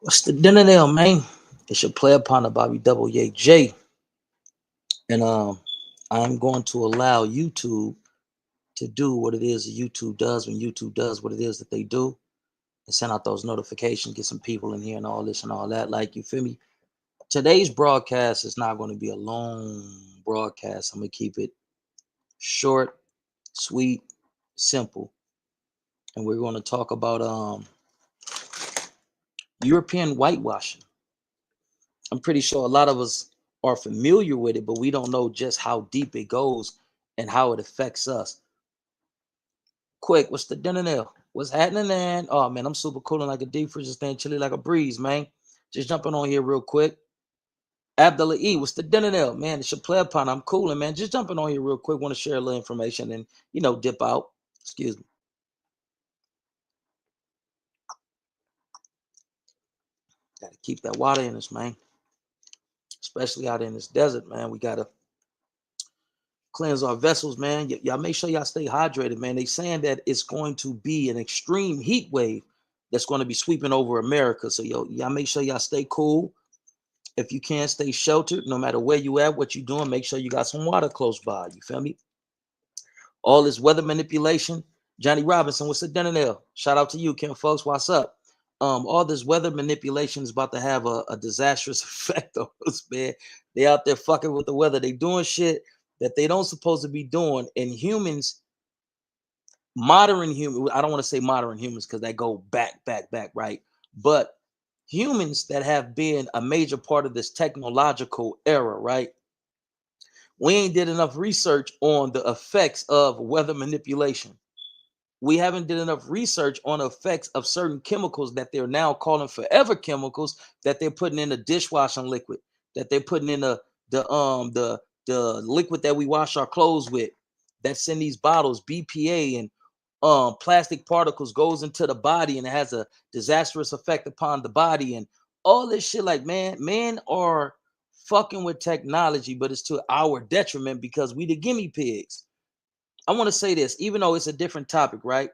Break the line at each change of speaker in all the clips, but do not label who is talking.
What's the dinner there, man? It's your player partner, Bobby WJ. And I'm going to allow YouTube to do what it is that YouTube does when YouTube does what it is that they do and send out those notifications, get some people in here and all this and all that. Like, you feel me? Today's broadcast is not going to be a long broadcast. I'm going to keep it short, sweet, simple. And we're going to talk about European whitewashing. I'm pretty sure a lot of us are familiar with it, but we don't know just how deep it goes and how it affects us. Quick, what's the dinner there? What's happening, man? Oh man, I'm super cooling like a deep freeze, staying chilly like a breeze, man. Just jumping on here real quick. Abdullah E, what's the dinner there? Man, it's your player partner. I'm cooling, man. Just jumping on here real quick. Want to share a little information and dip out. Excuse me. Gotta keep that water in us, man. Especially out in this desert, man. We gotta cleanse our vessels, man. Y'all make sure y'all stay hydrated, man. They saying that it's going to be an extreme heat wave that's going to be sweeping over America. So y'all make sure y'all stay cool. If you can't stay sheltered, no matter where you at, what you doing, make sure you got some water close by. You feel me? All this weather manipulation. Johnny Robinson, what's the dinner there? Shout out to you, Kim folks. What's up? All this weather manipulation is about to have a disastrous effect on us, man. They out there fucking with the weather. They doing shit that they don't supposed to be doing. And humans, modern humans, I don't want to say modern humans because they go back, right? But humans that have been a major part of this technological era, right? We ain't did enough research on the effects of weather manipulation. We haven't did enough research on the effects of certain chemicals that they're now calling forever chemicals that they're putting in the dishwashing liquid, that they're putting in the liquid that we wash our clothes with, that's in these bottles, BPA and plastic particles goes into the body and it has a disastrous effect upon the body and all this shit. Like, man, men are fucking with technology, but it's to our detriment because we the guinea pigs. I want to say this, even though it's a different topic, right?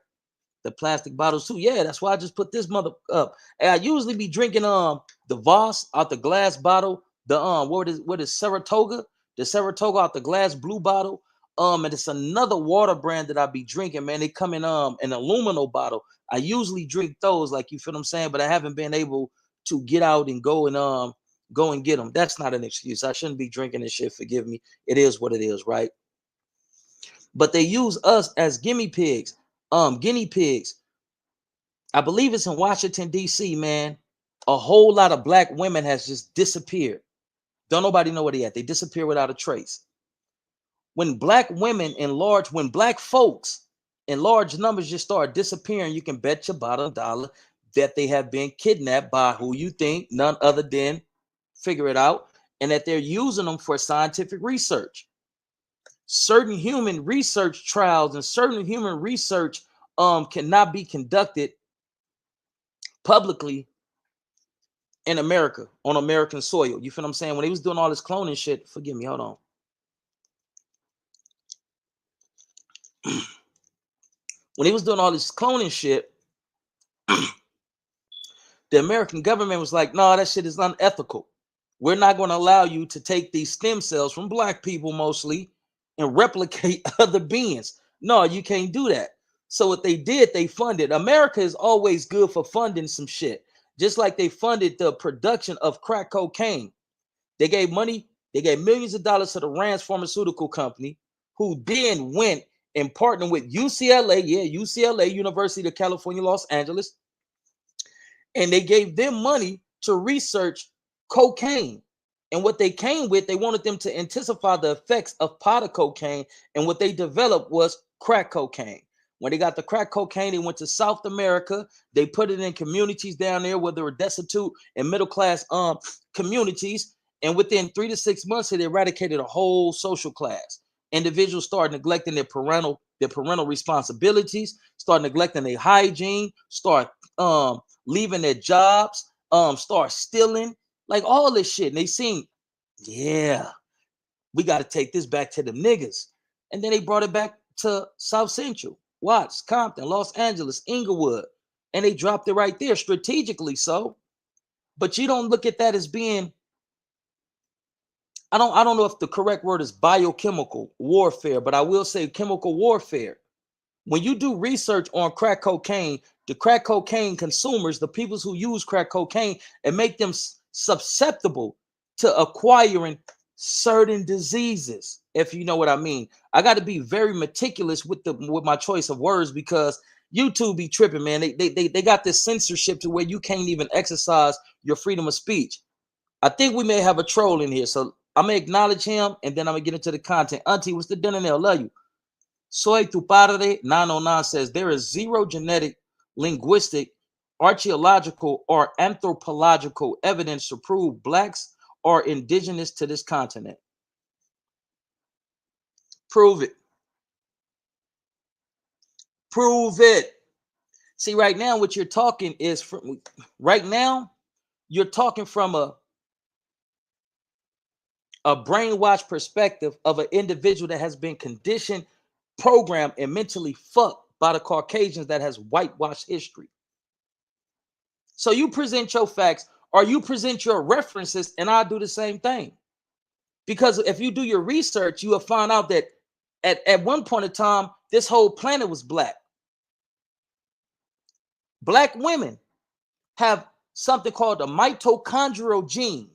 The plastic bottles too. Yeah, that's why I just put this mother up. And I usually be drinking the Voss out the glass bottle, the what is Saratoga? The Saratoga out the glass blue bottle. And it's another water brand that I be drinking, man. They come in an aluminum bottle. I usually drink those, like, you feel what I'm saying, but I haven't been able to get out and go and get them. That's not an excuse. I shouldn't be drinking this shit. Forgive me. It is what it is, right? But they use us as guinea pigs. I believe it's in Washington, D.C., man. A whole lot of black women has just disappeared. Don't nobody know where they at. They disappear without a trace. When when black folks in large numbers just start disappearing, you can bet your bottom dollar that they have been kidnapped by who you think, none other than, figure it out, and that they're using them for scientific research. Certain human research trials and certain human research cannot be conducted publicly in America on American soil. You feel what I'm saying? When they was doing all this cloning shit, forgive me, hold on. When he was doing all this cloning shit, the American government was like, no, that shit is unethical. We're not going to allow you to take these stem cells from black people mostly and replicate other beings. No, you can't do that. So what they did, they funded. America is always good for funding some shit. Just like they funded the production of crack cocaine. They gave money, they gave millions of dollars to the Rand's pharmaceutical company, who then went and partnered with UCLA, UCLA, University of California, Los Angeles, and they gave them money to research cocaine. And what they came with, they wanted them to intensify the effects of powder cocaine. And what they developed was crack cocaine. When they got the crack cocaine, they went to South America. They put it in communities down there where there were destitute and middle class communities. And within 3 to 6 months, it eradicated a whole social class. Individuals started neglecting their parental responsibilities, start neglecting their hygiene, start leaving their jobs, start stealing, like all this shit. And they seen, yeah, we got to take this back to the niggas. And then they brought it back to South Central, Watts, Compton, Los Angeles, Inglewood. And they dropped it right there strategically. So But you don't look at that as being, I don't know if the correct word is biochemical warfare, but I will say chemical warfare. When you do research on crack cocaine, the crack cocaine consumers, the people who use crack cocaine, and make them susceptible to acquiring certain diseases, if you know what I mean. I got to be very meticulous with my choice of words, because YouTube be tripping, man. They got this censorship to where you can't even exercise your freedom of speech. I think we may have a troll in here, so I'm gonna acknowledge him, and then I'm gonna get into the content. Auntie, what's the dinner nail? Love you. Soy tu padre 909 says there is zero genetic, linguistic, archaeological, or anthropological evidence to prove blacks are indigenous to this continent. Prove it. Prove it. See, right now, what you're talking is from right now, you're talking from a brainwashed perspective of an individual that has been conditioned, programmed, and mentally fucked by the Caucasians that has whitewashed history. So you present your facts or you present your references, and I'll do the same thing. Because if you do your research, you will find out that at one point in time, this whole planet was black. Black women have something called the mitochondrial gene.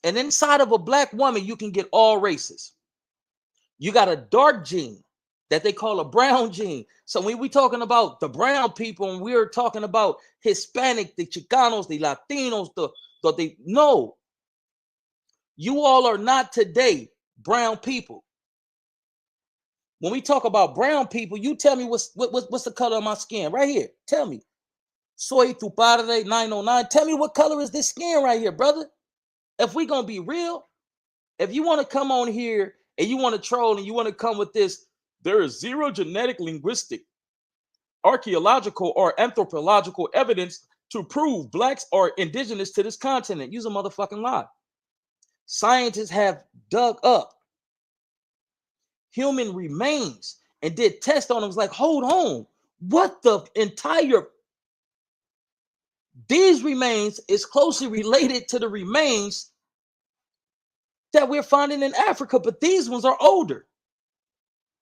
And inside of a black woman, you can get all races. You got a dark gene that they call a brown gene. So when we talking about the brown people, and we're talking about Hispanic, the Chicanos, the Latinos, no, you all are not today brown people. When we talk about brown people, you tell me what's the color of my skin right here. Tell me. Soy tu padre 909. Tell me what color is this skin right here, brother. If we gonna be real, if you want to come on here and you want to troll and you want to come with this, there is zero genetic, linguistic, archaeological, or anthropological evidence to prove blacks are indigenous to this continent. Use a motherfucking lie. Scientists have dug up human remains and did tests on them. It was like, hold on, what the entire, these remains is closely related to the remains that we're finding in Africa, but these ones are older.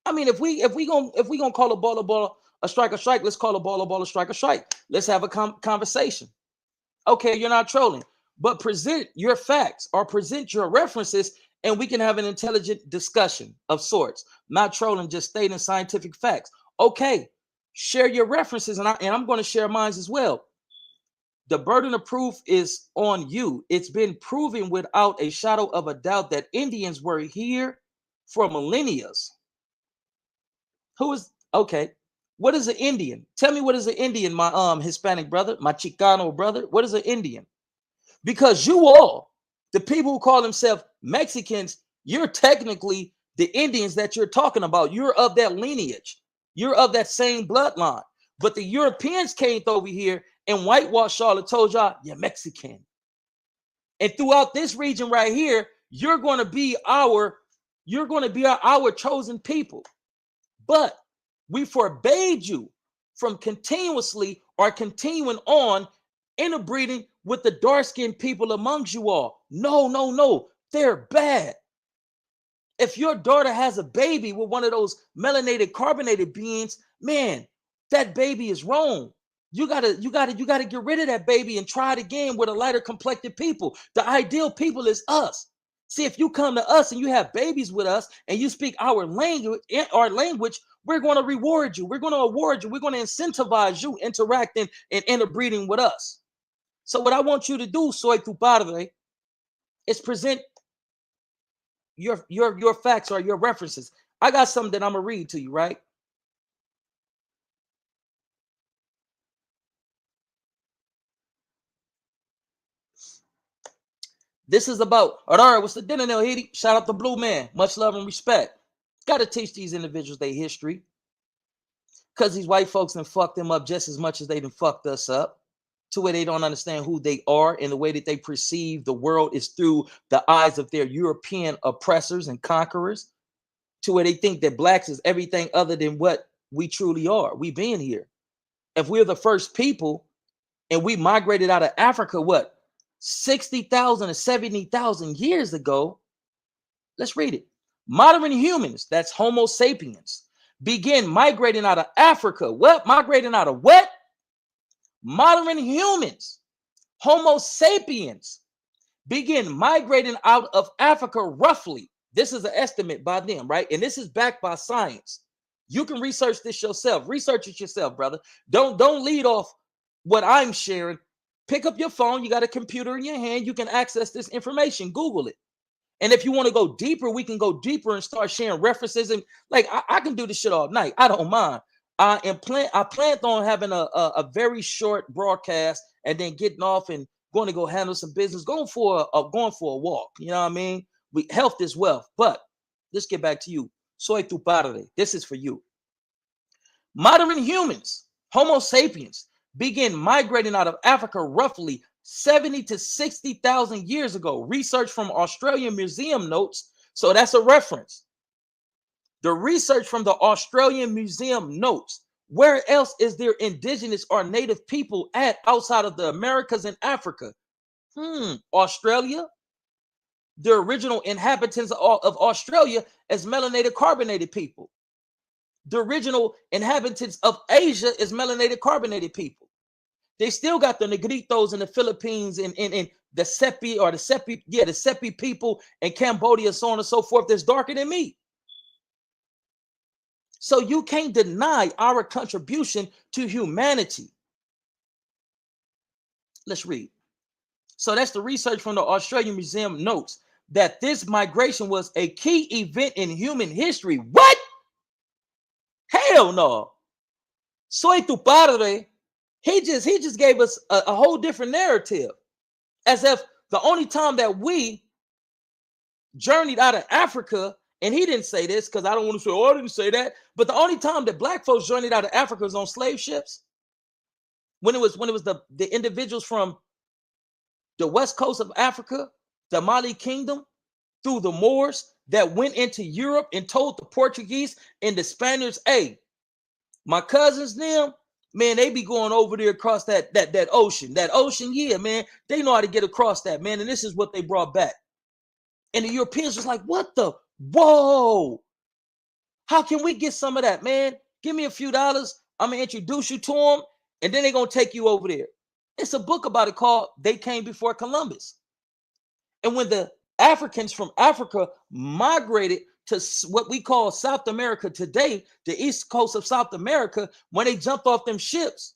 I mean, if we gonna call a ball a strike, let's call a ball a strike a strike. Let's have a conversation. Okay, you're not trolling, but present your facts or present your references, and we can have an intelligent discussion of sorts. Not trolling, just stating scientific facts. Okay, share your references, and I'm going to share mine as well. The burden of proof is on you. It's been proven without a shadow of a doubt that Indians were here for millennia. Who is okay? What is an Indian? Tell me, what is an Indian, my Hispanic brother, my Chicano brother? What is an Indian? Because you all, the people who call themselves Mexicans, you're technically the Indians that you're talking about. You're of that lineage. You're of that same bloodline. But the Europeans came over here and whitewashed y'all and told y'all you're Mexican. And throughout this region right here, you're going to be our chosen people. But we forbade you from continuously or continuing on interbreeding with the dark-skinned people amongst you all. No. They're bad. If your daughter has a baby with one of those melanated carbonated beings, man, that baby is wrong. You gotta get rid of that baby and try it again with a lighter complected people. The ideal people is us. See, if you come to us and you have babies with us and you speak our language, we're going to reward you. We're going to award you. We're going to incentivize you interacting and interbreeding with us. So what I want you to do, Soy tu padre, is present your facts or your references. I got something that I'm gonna read to you, right? This is about, all right, what's the dinner now, Hitty? Shout out to Blue Man. Much love and respect. Got to teach these individuals their history. Because these white folks done fucked them up just as much as they done fucked us up. To where they don't understand who they are, and the way that they perceive the world is through the eyes of their European oppressors and conquerors. To where they think that blacks is everything other than what we truly are. We been here. If we're the first people and we migrated out of Africa, what? 60,000 to 70,000 years ago. Let's read it. Modern humans, that's Homo sapiens, begin migrating out of Africa. What? Migrating out of what? Modern humans, Homo sapiens, begin migrating out of Africa roughly. This is an estimate by them, right? And this is backed by science. You can research this yourself. Research it yourself, brother. Don't lead off what I'm sharing. Pick up your phone. You got a computer in your hand. You can access this information. Google it. And if you want to go deeper, we can go deeper and start sharing references. And like I can do this shit all night. I don't mind. I planned on having a very short broadcast and then getting off and going to go handle some business, going for a walk. You know what I mean? Health is wealth. But let's get back to you. Soy tu padre. This is for you. Modern humans, Homo sapiens, begin migrating out of Africa roughly 70 to 60,000 years ago. Research from Australian Museum notes. So that's a reference. The research from the Australian Museum notes. Where else is there indigenous or native people at outside of the Americas and Africa? Australia. The original inhabitants of Australia as melanated carbonated people. The original inhabitants of Asia is melanated carbonated people. They still got the Negritos in the Philippines and the Sepi people in Cambodia, so on and so forth, that's darker than me. So you can't deny our contribution to humanity. Let's read. So that's the research from the Australian Museum notes that this migration was a key event in human history. What? Hell no. Soy tu padre. He just gave us a whole different narrative, as if the only time that we journeyed out of Africa, and he didn't say this because I don't want to say, oh, I didn't say that, but the only time that black folks journeyed out of Africa was on slave ships. When it was the individuals from the west coast of Africa, the Mali Kingdom, through the Moors that went into Europe and told the Portuguese and the Spaniards, hey, my cousins, them, man, they be going over there across that ocean. That ocean, yeah, man, they know how to get across that, man. And this is what they brought back. And the Europeans was like, what the? Whoa. How can we get some of that, man? Give me a few dollars. I'm going to introduce you to them. And then they're going to take you over there. It's a book about it called They Came Before Columbus. And when the Africans from Africa migrated to what we call South America today, the east coast of South America, when they jumped off them ships,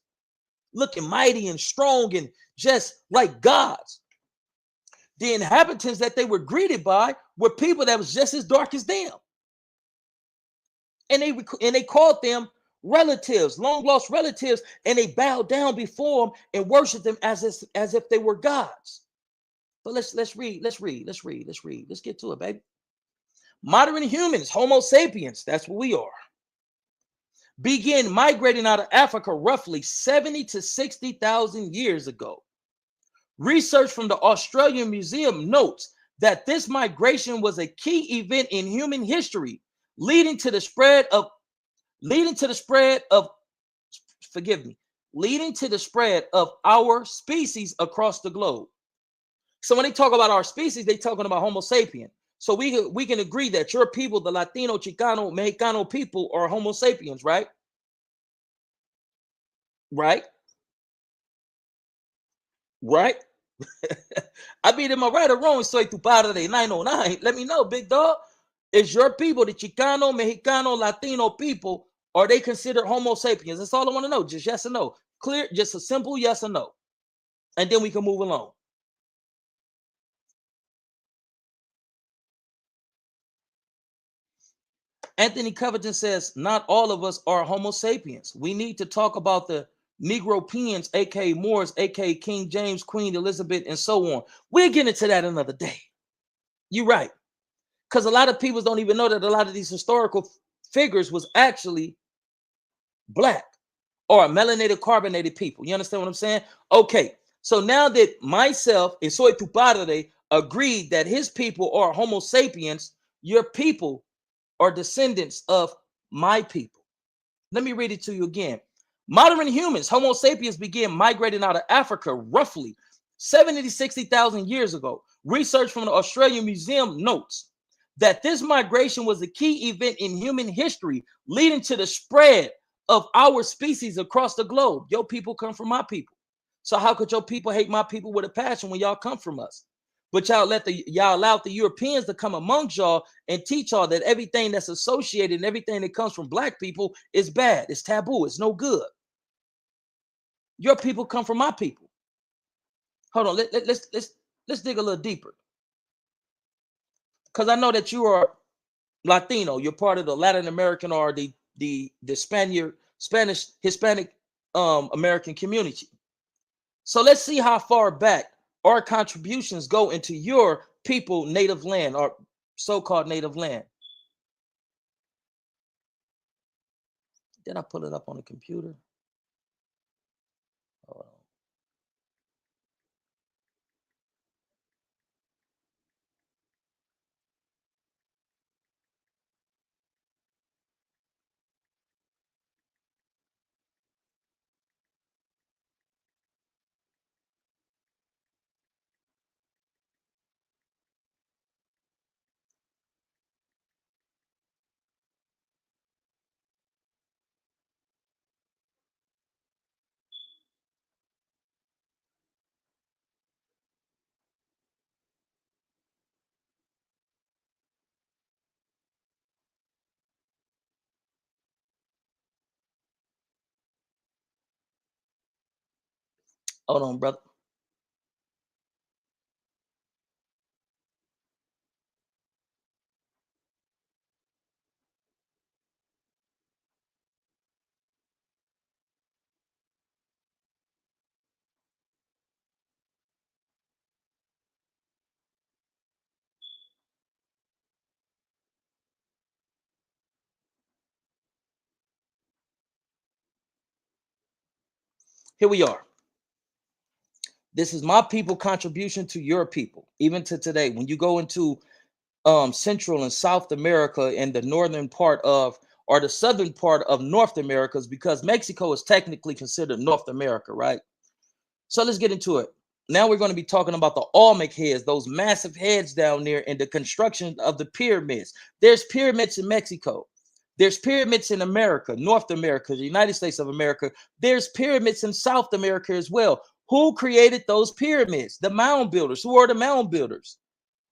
looking mighty and strong and just like gods, the inhabitants that they were greeted by were people that was just as dark as them. And they called them relatives, long lost relatives, and they bowed down before them and worshiped them as if they were gods. But let's read. Let's get to it, baby. Modern humans, Homo sapiens, that's what we are, begin migrating out of Africa roughly 70 to 60,000 years ago. Research from the Australian Museum notes that this migration was a key event in human history, leading to the spread of our species across the globe. So when they talk about our species, they're talking about Homo sapien. So we can agree that your people, the Latino, Chicano, Mexicano people, are Homo sapiens, right? Right? I mean, am I right or wrong? Soy tu padre 909. Let me know, big dog. Is your people, the Chicano, Mexicano, Latino people, are they considered Homo sapiens? That's all I want to know. Just yes or no. Clear, just a simple yes or no. And then we can move along. Anthony Covington says, not all of us are Homo sapiens. We need to talk about the Negropeans, aka Moors, aka King James, Queen Elizabeth, and so on. We'll get into that another day. You're right. Because a lot of people don't even know that a lot of these historical figures was actually black or melanated carbonated people. You understand what I'm saying? Okay. So now that myself and Soy tu padre agreed that his people are Homo sapiens, your people are descendants of my people. Let me read it to you again. Modern humans, Homo sapiens, began migrating out of Africa roughly 70 to 60,000 years ago. Research from the Australian Museum notes that this migration was a key event in human history, leading to the spread of our species across the globe. Your people come from my people. So how could your people hate my people with a passion when y'all come from us? But y'all allowed the Europeans to come amongst y'all and teach y'all that everything that's associated and everything that comes from black people is bad. It's taboo. It's no good. Your people come from my people. Hold on. Let's dig a little deeper. Because I know that you are Latino. You're part of the Latin American or the Spanish Hispanic American community. So let's see how far back our contributions go into your people native land or so-called native land. Did I pull it up on the computer? Hold on, brother. Here we are. This is my people contribution to your people, even to today. When you go into Central and South America and the northern part of or the southern part of North America, because Mexico is technically considered North America, right? So let's get into it. Now we're going to be talking about the Olmec heads, those massive heads down there, and the construction of the pyramids. There's pyramids in Mexico. There's pyramids in America, North America, the United States of America. There's pyramids in South America as well. Who created those pyramids? The mound builders. Who are the mound builders?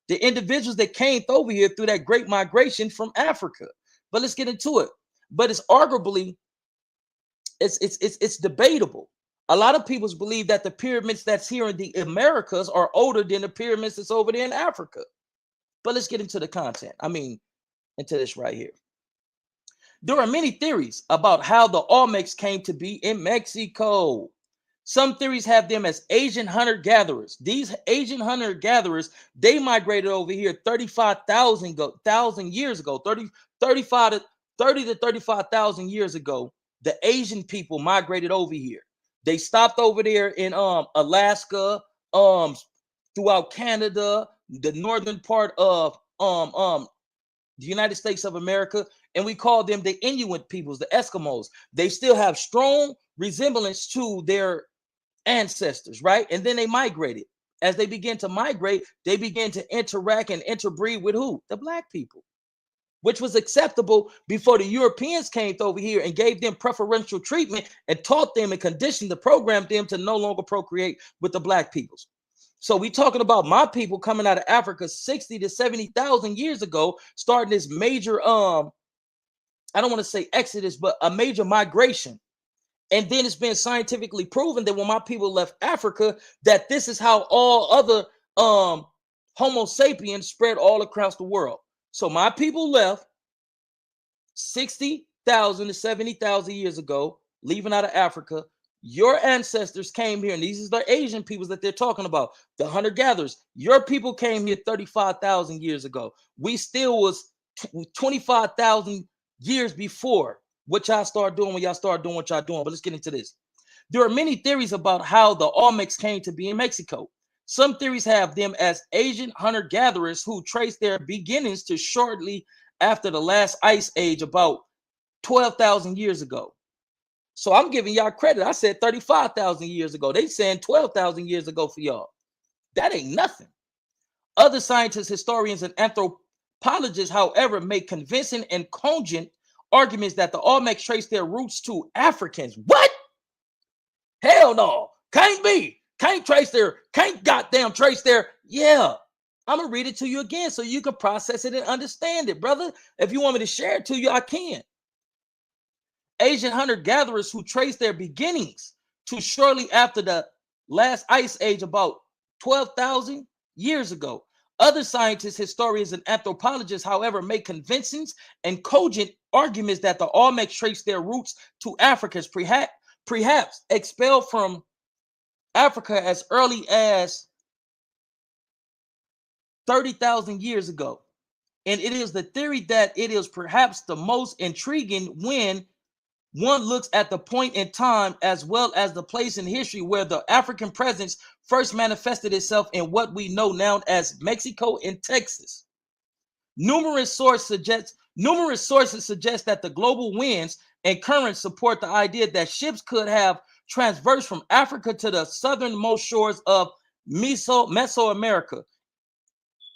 The individuals that came over here through that great migration from Africa. But let's get into it. But it's arguably, it's debatable. A lot of people believe that the pyramids that's here in the Americas are older than the pyramids that's over there in Africa. But let's get into the content. Into this right here. There are many theories about how the Olmecs came to be in Mexico. Some theories have them as Asian hunter-gatherers. These Asian hunter-gatherers, they migrated over here 35,000 years ago, 30 to 35,000 years ago. The Asian people migrated over here. They stopped over there in Alaska, throughout Canada, the northern part of the United States of America, and we call them the Inuit peoples, the Eskimos. They still have strong resemblance to their ancestors, right? And then they migrated. As they begin to migrate, they begin to interact and interbreed with who? The black people, which was acceptable before the Europeans came over here and gave them preferential treatment and taught them and conditioned to program them to no longer procreate with the black peoples. So we talking about my people coming out of Africa 60 to 70,000 years ago, starting this major, I don't want to say exodus, but a major migration. And then it's been scientifically proven that when my people left Africa, that this is how all other Homo sapiens spread all across the world. So my people left 60,000 to 70,000 years ago, leaving out of Africa. Your ancestors came here, and these are the Asian peoples that they're talking about, the hunter-gatherers. Your people came here 35,000 years ago. We still was 25,000 years before what y'all start doing when y'all start doing what y'all doing. But let's get into this. There are many theories about how the Olmecs came to be in Mexico. Some theories have them as Asian hunter-gatherers who trace their beginnings to shortly after the last ice age, about 12,000 years ago. So I'm giving y'all credit. I said 35,000 years ago. They saying 12,000 years ago for y'all. That ain't nothing. Other scientists, historians, and anthropologists, however, make convincing and cogent arguments that the Olmecs trace their roots to Africans. What? Hell no. Can't be. Can't goddamn trace their. Yeah. I'm going to read it to you again so you can process it and understand it, brother. If you want me to share it to you, I can. Asian hunter-gatherers who trace their beginnings to shortly after the last ice age, about 12,000 years ago. Other scientists, historians, and anthropologists, however, make convincing and cogent arguments that the Olmecs trace their roots to Africans, perhaps expelled from Africa as early as 30,000 years ago. And it is the theory that it is perhaps the most intriguing when one looks at the point in time as well as the place in history where the African presence first manifested itself in what we know now as Mexico and Texas. Numerous sources suggest that the global winds and currents support the idea that ships could have transversed from Africa to the southernmost shores of Mesoamerica,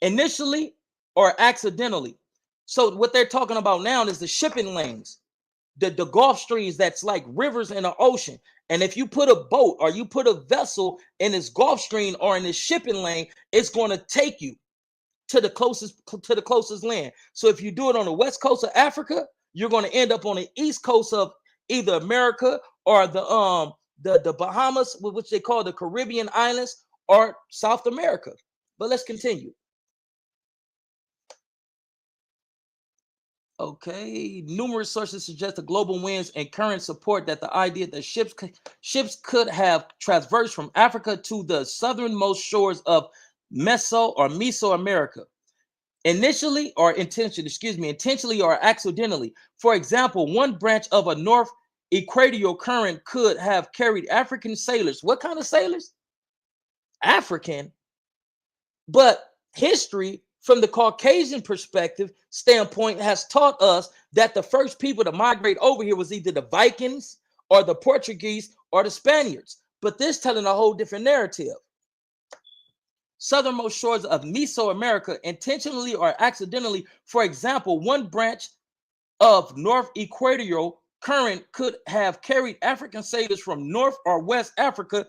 initially or accidentally. So what they're talking about now is the shipping lanes, the Gulf streams that's like rivers in the ocean. And if you put a boat or you put a vessel in this Gulf stream or in this shipping lane, it's going to take you to the closest land. So if you do it on the west coast of Africa, you're going to end up on the east coast of either America or the Bahamas, which they call the Caribbean islands, or South America. But let's continue. Okay, numerous sources suggest the global winds and currents support that the idea that ships could have traversed from Africa to the southernmost shores of Mesoamerica, intentionally or accidentally. For example, one branch of a north equatorial current could have carried African sailors. What kind of sailors? African. But history, from the Caucasian perspective standpoint, has taught us that the first people to migrate over here was either the Vikings or the Portuguese or the Spaniards. But this telling a whole different narrative. Southernmost shores of Mesoamerica, intentionally or accidentally. For example, one branch of North Equatorial current could have carried African sailors from North or West Africa,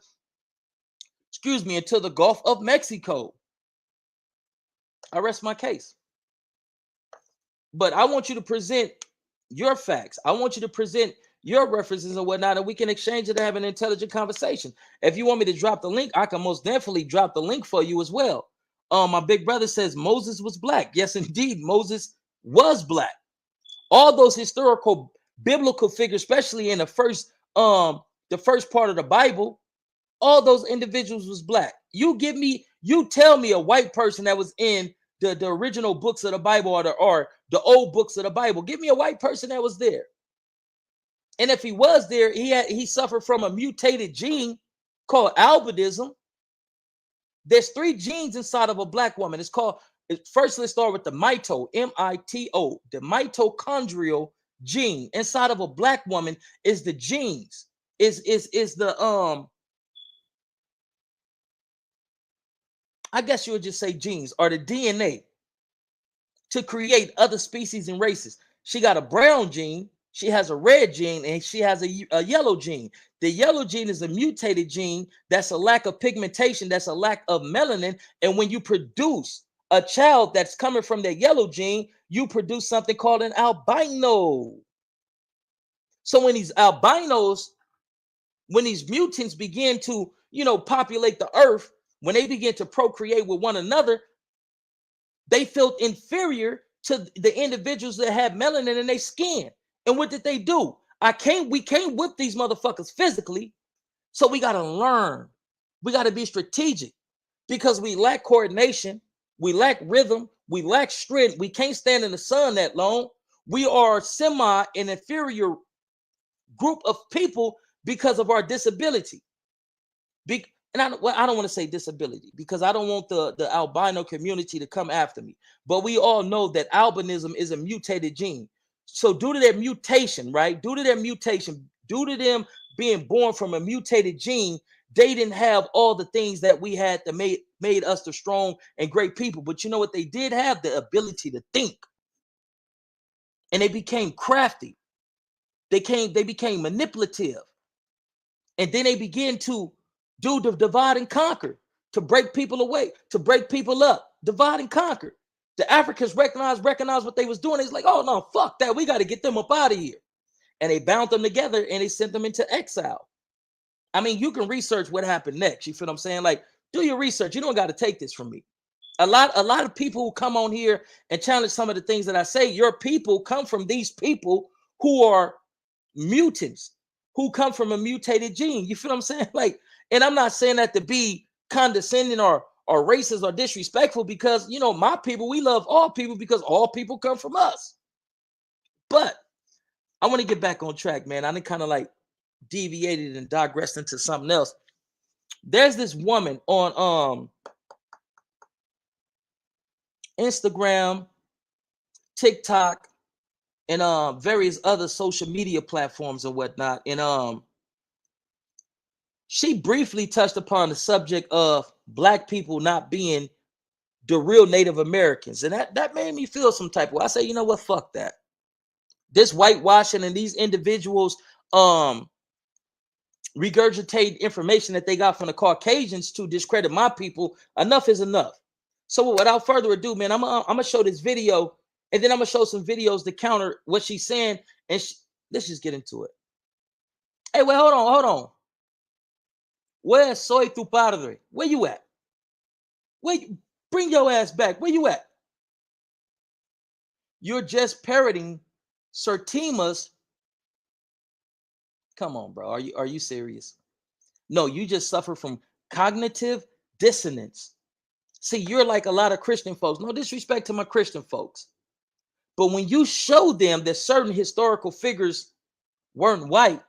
into the Gulf of Mexico. I rest my case. But I want you to present your facts. I want you to present your references and whatnot, and we can exchange it and have an intelligent conversation. If you want me to drop the link, I can most definitely drop the link for you as well. My big brother says Moses was black. Yes, indeed, Moses was black. All those historical biblical figures, especially in the first part of the Bible, all those individuals was black. You tell me a white person that was in the original books of the Bible or the old books of the Bible. Give me a white person that was there. And if he was there, he suffered from a mutated gene called albinism. There's 3 genes inside of a black woman. First, let's start with the mito, M-I-T-O, the mitochondrial gene. Inside of a black woman is the genes, is the I guess you would just say genes or the DNA to create other species and races. She got a brown gene, she has a red gene, and she has a yellow gene. The yellow gene is a mutated gene. That's a lack of pigmentation. That's a lack of melanin. And when you produce a child that's coming from that yellow gene, you produce something called an albino. So when these albinos, when these mutants begin to, populate the earth, when they begin to procreate with one another, they felt inferior to the individuals that had melanin in their skin. And what did they do? We can't whip these motherfuckers physically. So we got to learn. We got to be strategic because we lack coordination. We lack rhythm. We lack strength. We can't stand in the sun that long. We are an inferior group of people because of our disability. And I don't want to say disability because I don't want the albino community to come after me. But we all know that albinism is a mutated gene. So due to their mutation, right? Due to them being born from a mutated gene, They didn't have all the things that we had that made us the strong and great people. But you know what they did have? The ability to think. And they became crafty. They became manipulative. And then they began to do the divide and conquer, to break people away, to break people up, divide and conquer. The Africans recognized what they was doing. It's like, oh no, fuck that. We got to get them up out of here. And they bound them together and they sent them into exile. I mean, you can research what happened next. You feel what I'm saying? Like, do your research. You don't got to take this from me. A lot of people who come on here and challenge some of the things that I say, your people come from these people who are mutants, who come from a mutated gene. You feel what I'm saying? Like, and I'm not saying that to be condescending or racist or disrespectful, because you know, my people, we love all people because all people come from us. But I want to get back on track, man. I didn't kind of like deviated and digressed into something else. There's this woman on Instagram, TikTok, and various other social media platforms and whatnot. And she briefly touched upon the subject of black people not being the real Native Americans. And that made me feel some type of way. I say, you know what, fuck that. This whitewashing and these individuals regurgitate information that they got from the Caucasians to discredit my people. Enough is enough. So without further ado, man, I'm gonna show this video, and then I'm gonna show some videos to counter what she's saying. And let's just get into it. Hey, wait, hold on. Where's Soy Tu Padre? Where you at? Bring your ass back. Where you at? You're just parroting Sertima's. Come on, bro. Are you serious? No, you just suffer from cognitive dissonance. See, you're like a lot of Christian folks. No disrespect to my Christian folks. But when you show them that certain historical figures weren't white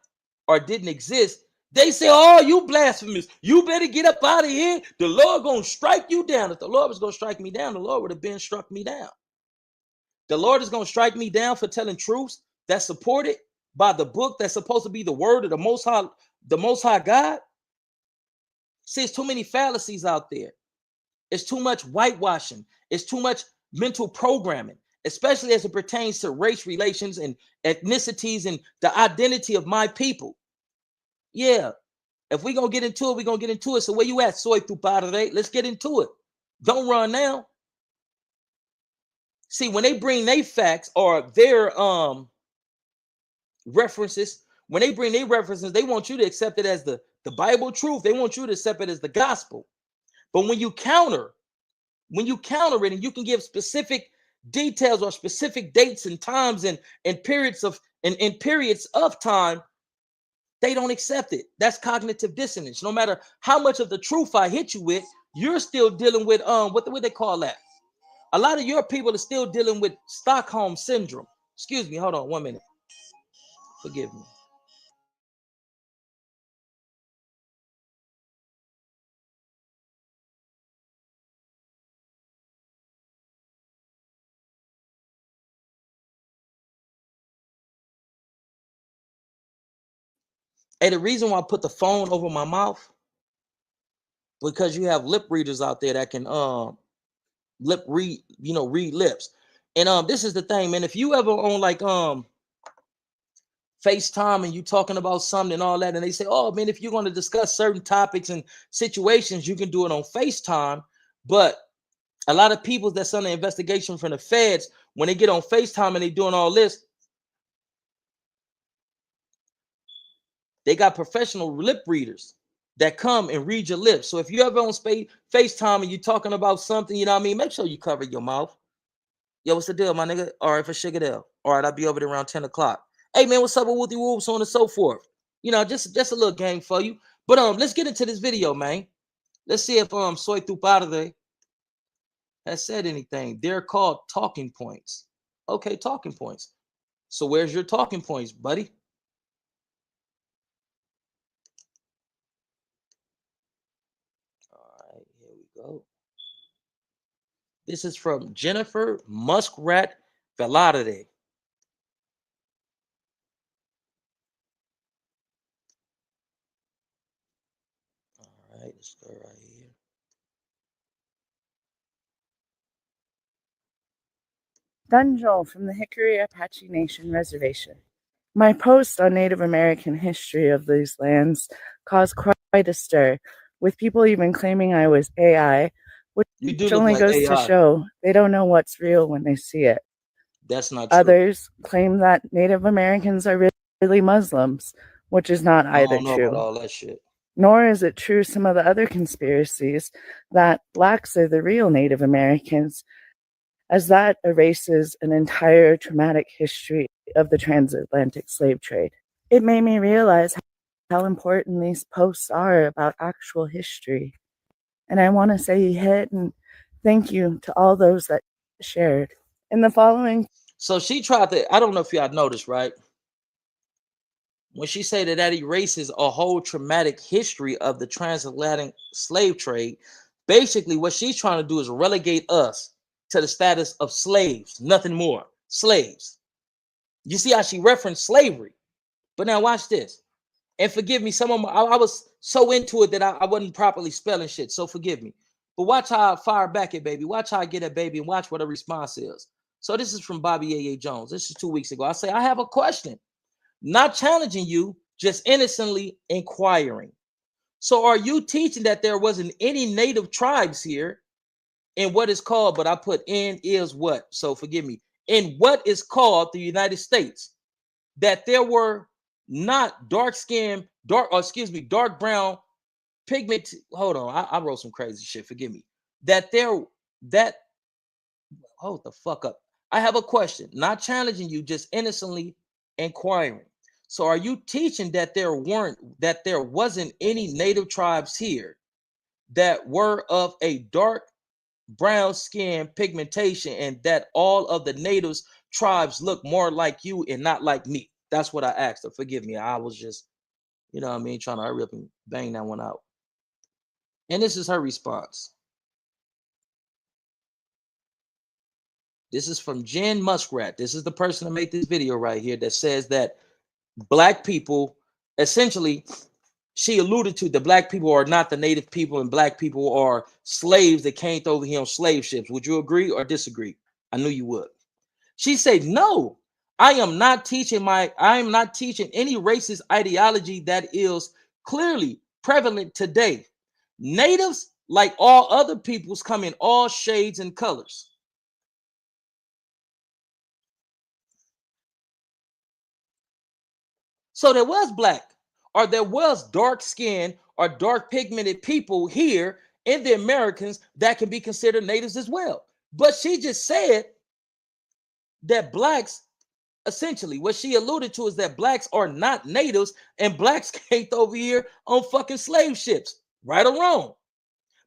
or didn't exist, they say, oh, you blasphemous. You better get up out of here. The Lord gonna strike you down. If the Lord was gonna strike me down, the Lord would have been struck me down. The Lord is gonna strike me down for telling truths that's supported by the book that's supposed to be the word of the most high God. See, it's too many fallacies out there. It's too much whitewashing. It's too much mental programming, especially as it pertains to race relations and ethnicities and the identity of my people. Yeah, if we're going to get into it, we're going to get into it. So where you at, Soy Tu Padre? Let's get into it. Don't run now. See, when they bring their facts or their references, when they bring their references, they want you to accept it as the Bible truth. They want you to accept it as the gospel. But when you counter it and you can give specific details or specific dates and times and periods of time, they don't accept it. That's cognitive dissonance. No matter how much of the truth I hit you with, you're still dealing with what they call that. A lot of your people are still dealing with Stockholm syndrome. Excuse me, hold on 1 minute. Forgive me. Hey, the reason why I put the phone over my mouth, because you have lip readers out there that can read lips. And this is the thing, man. If you ever on like FaceTime and you talking about something and all that, and they say, oh man, if you're going to discuss certain topics and situations, you can do it on FaceTime. But a lot of people that's under investigation from the feds, when they get on FaceTime and they doing all this, they got professional lip readers that come and read your lips. So if you ever on FaceTime and you talking about something, you know what I mean, make sure you cover your mouth. Yo, what's the deal, my nigga? All right, for Shigadell. All right, I'll be over there around 10 o'clock. Hey, man, what's up with Wooty Woops, so on and so forth? You know, just a little game for you. But let's get into this video, man. Let's see if Soy Tu Padre has said anything. They're called talking points. Okay, talking points. So where's your talking points, buddy? All right, here we go. This is from Jennifer Muskrat Velarde. this girl right here.
Dunjol from the Hickory Apache Nation Reservation. My post on Native American history of these lands caused quite a stir, with people even claiming I was AI, which
You
only
do look
goes
like
to
AI.
show they don't know what's real when they see it.
That's not true.
Others claim that Native Americans are really Muslims, which is not
I
either
don't know about
true.
all that shit.
Nor is it true some of the other conspiracies that blacks are the real Native Americans, as that erases an entire traumatic history of the transatlantic slave trade. It made me realize how important these posts are about actual history. And I want to say you hit and thank you to all those that shared. In the following,
So she tried to, I don't know if y'all noticed, right? When she said that erases a whole traumatic history of the transatlantic slave trade, basically what she's trying to do is relegate us to the status of slaves, nothing more. Slaves. You see how she referenced slavery. But now watch this. And forgive me, some of my, I was so into it that I wasn't properly spelling shit. So forgive me. But watch how I fire back at baby. Watch how I get at baby and watch what her response is. So this is from Bobby A. Jones. This is 2 weeks ago. I say, I have a question. Not challenging you, just innocently inquiring. So are you teaching that there wasn't any native tribes here in what is called, but I put in is what? So forgive me. In what is called the United States, that there were not dark skin, dark, or excuse me, dark brown pigment. Hold on, I wrote some crazy shit. Forgive me. That there, that hold the fuck up. I have a question, not challenging you, just innocently inquiring. So are you teaching that there wasn't any native tribes here that were of a dark brown skin pigmentation and that all of the natives tribes look more like you and not like me? That's what I asked her. Forgive me. I was just, you know what I mean, trying to hurry up and bang that one out. And this is her response. This is from Jen Muskrat. This is the person that made this video right here that says that black people, essentially, she alluded to the black people are not the native people and black people are slaves that came over here on slave ships. Would you agree or disagree? I knew you would. She said, no, I am not teaching any racist ideology that is clearly prevalent today. Natives, like all other peoples, come in all shades and colors. So there was black, or there was dark skinned or dark pigmented people here in the Americans that can be considered natives as well. But she just said that blacks, essentially, what she alluded to is that blacks are not natives and blacks came over here on fucking slave ships, right or wrong.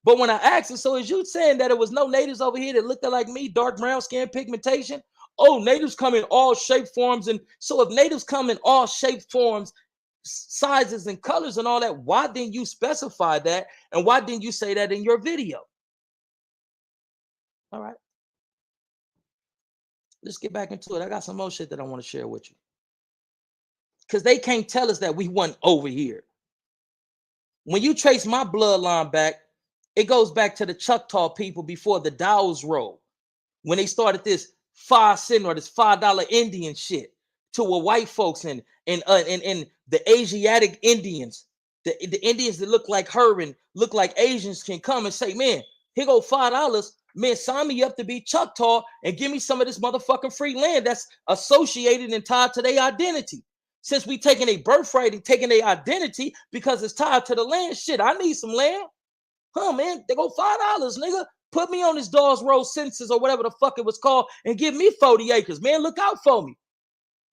But when I asked her, so is you saying that it was no natives over here that looked like me, dark brown skin pigmentation? Oh, natives come in all shape forms. And so if natives come in all shape forms, sizes and colors and all that, why didn't you specify that? And why didn't you say that in your video? All right, let's get back into it. I got some more shit that I want to share with you. Because they can't tell us that we went over here. When you trace my bloodline back, it goes back to the Choctaw people before the Dow's roll. When they started this 5 cent or this $5 Indian shit to a white folks and the Asiatic Indians, the Indians that look like her and look like Asians can come and say, man, here go $5. Man, sign me up to be Choctaw and give me some of this motherfucking free land that's associated and tied to their identity. Since we taking a birthright and taking a identity because it's tied to the land, shit, I need some land. Huh, man, they go $5, nigga. Put me on this Dawes Road census or whatever the fuck it was called and give me 40 acres, man. Look out for me.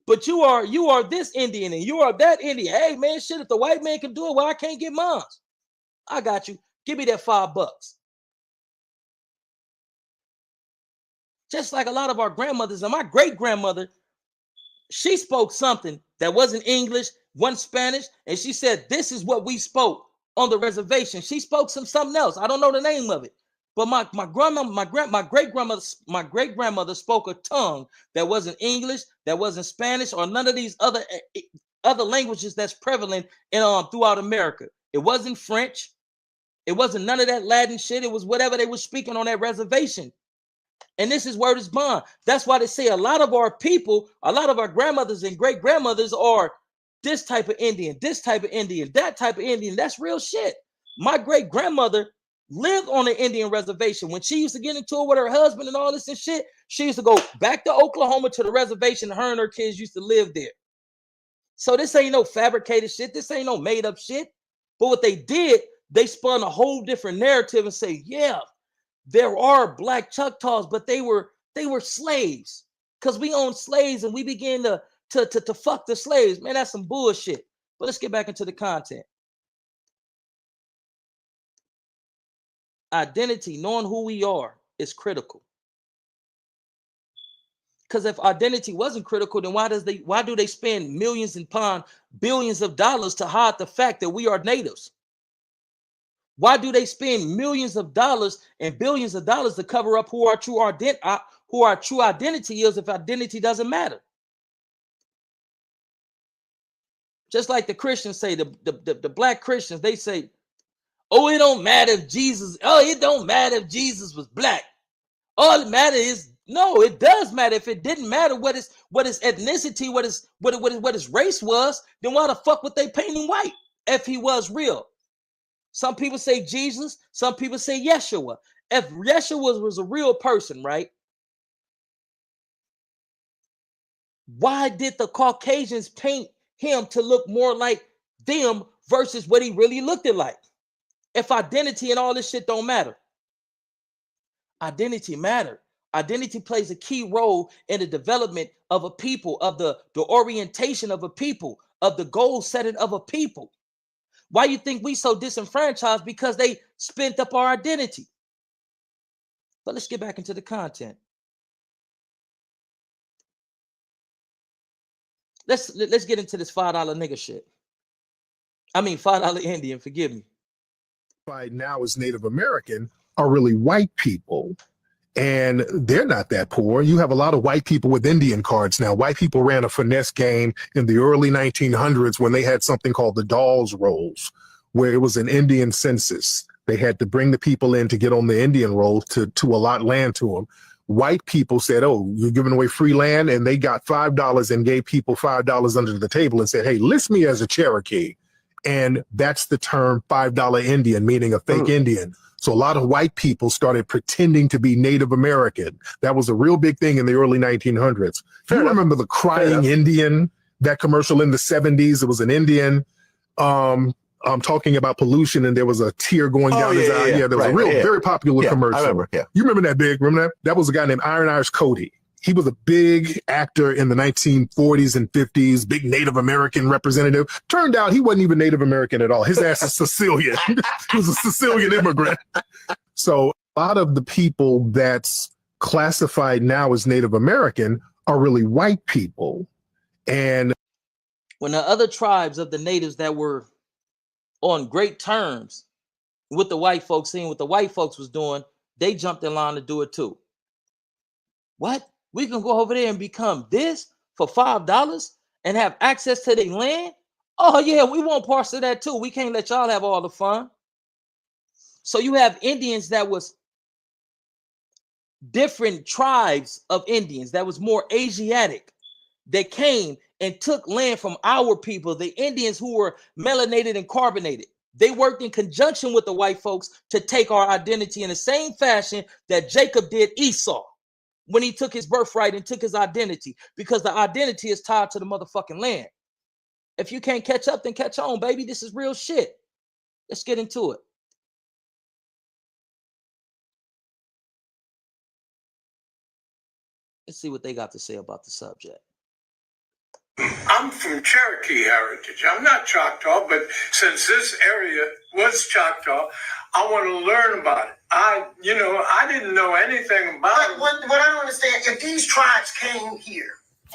But you are this Indian and you are that Indian. Hey, man, shit, if the white man can do it, well, I can't get mine. I got you. Give me that $5. Just like a lot of our grandmothers and my great grandmother, she spoke something that wasn't English, wasn't Spanish, and she said, this is what we spoke on the reservation. She spoke something else. I don't know the name of it. But my grandma, my great grandmother spoke a tongue that wasn't English, that wasn't Spanish, or none of these other languages that's prevalent in throughout America. It wasn't French. It wasn't none of that Latin shit. It was whatever they were speaking on that reservation. And this is word is bond. That's why they say a lot of our people, a lot of our grandmothers and great grandmothers are this type of Indian, this type of Indian, that type of Indian. That's real shit. My great grandmother lived on an Indian reservation. When she used to get into it with her husband and all this and shit, she used to go back to Oklahoma to the reservation. Her and her kids used to live there. So this ain't no fabricated shit. This ain't no made up shit. But what they did, they spun a whole different narrative and say, yeah, there are black Choctaws, but they were slaves because we owned slaves and we began to fuck the slaves. Man, that's some bullshit. But let's get back into the content. Identity, knowing who we are, is critical. Because if identity wasn't critical, then why do they spend millions and billions of dollars to hide the fact that we are natives? Why do they spend millions of dollars and billions of dollars to cover up who our true identity is if identity doesn't matter? Just like the Christians say, the black Christians, they say, oh, it don't matter if Jesus was black. All that matters is, no, it does matter. If it didn't matter what his ethnicity, what his race was, then why the fuck would they paint him white if he was real? Some people say Jesus, some people say Yeshua. If Yeshua was a real person, right? Why did the Caucasians paint him to look more like them versus what he really looked like? If identity and all this shit don't matter. Identity matter. Identity plays a key role in the development of a people, of the orientation of a people, of the goal setting of a people. Why you think we so disenfranchised? Because they spent up our identity. But let's get back into the content. Let's get into this $5 nigga shit. I mean $5 Indian, forgive me.
Now as Native American are really white people. And they're not that poor. You have a lot of white people with Indian cards now. White people ran a finesse game in the early 1900s when they had something called the Dawes Rolls, where it was an Indian census. They had to bring the people in to get on the Indian roll to allot land to them. White people said, oh, you're giving away free land? And they got $5 and gave people $5 under the table and said, hey, list me as a Cherokee. And that's the term $5 Indian, meaning a fake Indian. So a lot of white people started pretending to be Native American. That was a real big thing in the early 1900s. You remember the Crying Indian, that commercial in the 70s? It was an Indian talking about pollution, and there was a tear going down his eye. Yeah, there was a very popular commercial.
I remember,
You remember that big? Remember that? That was a guy named Iron Irish Cody. He was a big actor in the 1940s and 50s, big Native American representative. Turned out he wasn't even Native American at all. His ass is Sicilian. He was a Sicilian immigrant. So a lot of the people that's classified now as Native American are really white people. And
when the other tribes of the natives that were on great terms with the white folks, seeing what the white folks was doing, they jumped in line to do it too. What? We can go over there and become this for $5 and have access to their land? Oh yeah, we want parts of that too. We can't let y'all have all the fun. So you have Indians that was different tribes of Indians that was more Asiatic. They came and took land from our people, the Indians who were melanated and carbonated. They worked in conjunction with the white folks to take our identity in the same fashion that Jacob did Esau when he took his birthright and took his identity, because the identity is tied to the motherfucking land. If you can't catch up, then catch on, baby. This is real shit. Let's get into it. Let's see what they got to say about the subject.
I'm from Cherokee heritage. I'm not Choctaw, but since this area was Choctaw, I want to learn about it. I didn't know anything about it.
What I don't understand, if these tribes came here,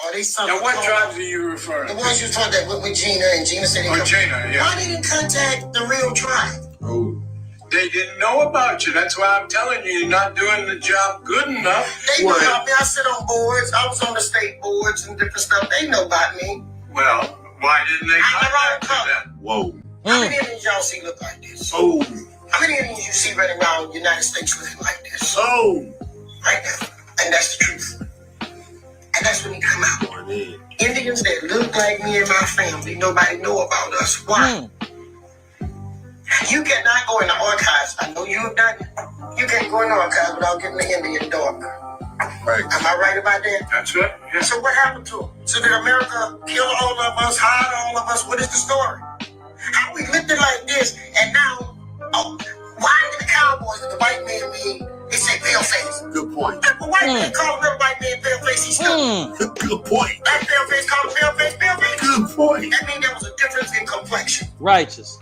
are they something?
Now, what tribes are you referring to?
The ones you talked about with Gina, and Gina said
yeah.
Why didn't contact the real tribe?
Oh, they didn't know about you. That's why I'm telling you, you're not doing the job good enough.
They know about me. I sit on boards. I was on the state boards and different stuff. They know about me.
Well, why didn't they contact you then?
Whoa. How many Indians y'all see look like this?
Oh,
How many Indians you see running around the United States looking like this? Oh, right now. And that's the truth. And that's what need to come out. Indians that look like me and my family, nobody know about us. Why? You cannot go in the archives. I know you have done it. You can't go in the archives without getting the Indian dog. Right. Am I right about that? That's right. Yeah. So what happened to them? So did America kill all of us, hide all of us? What is the story? How we lived it like this, and now, why did the Cowboys, the white man mean, they say pale face? Good point. If a white man call a real white man pale face, he's still. Good point. That pale face called pale face, pale face? Good point. That means there was a difference in complexion.
Righteous.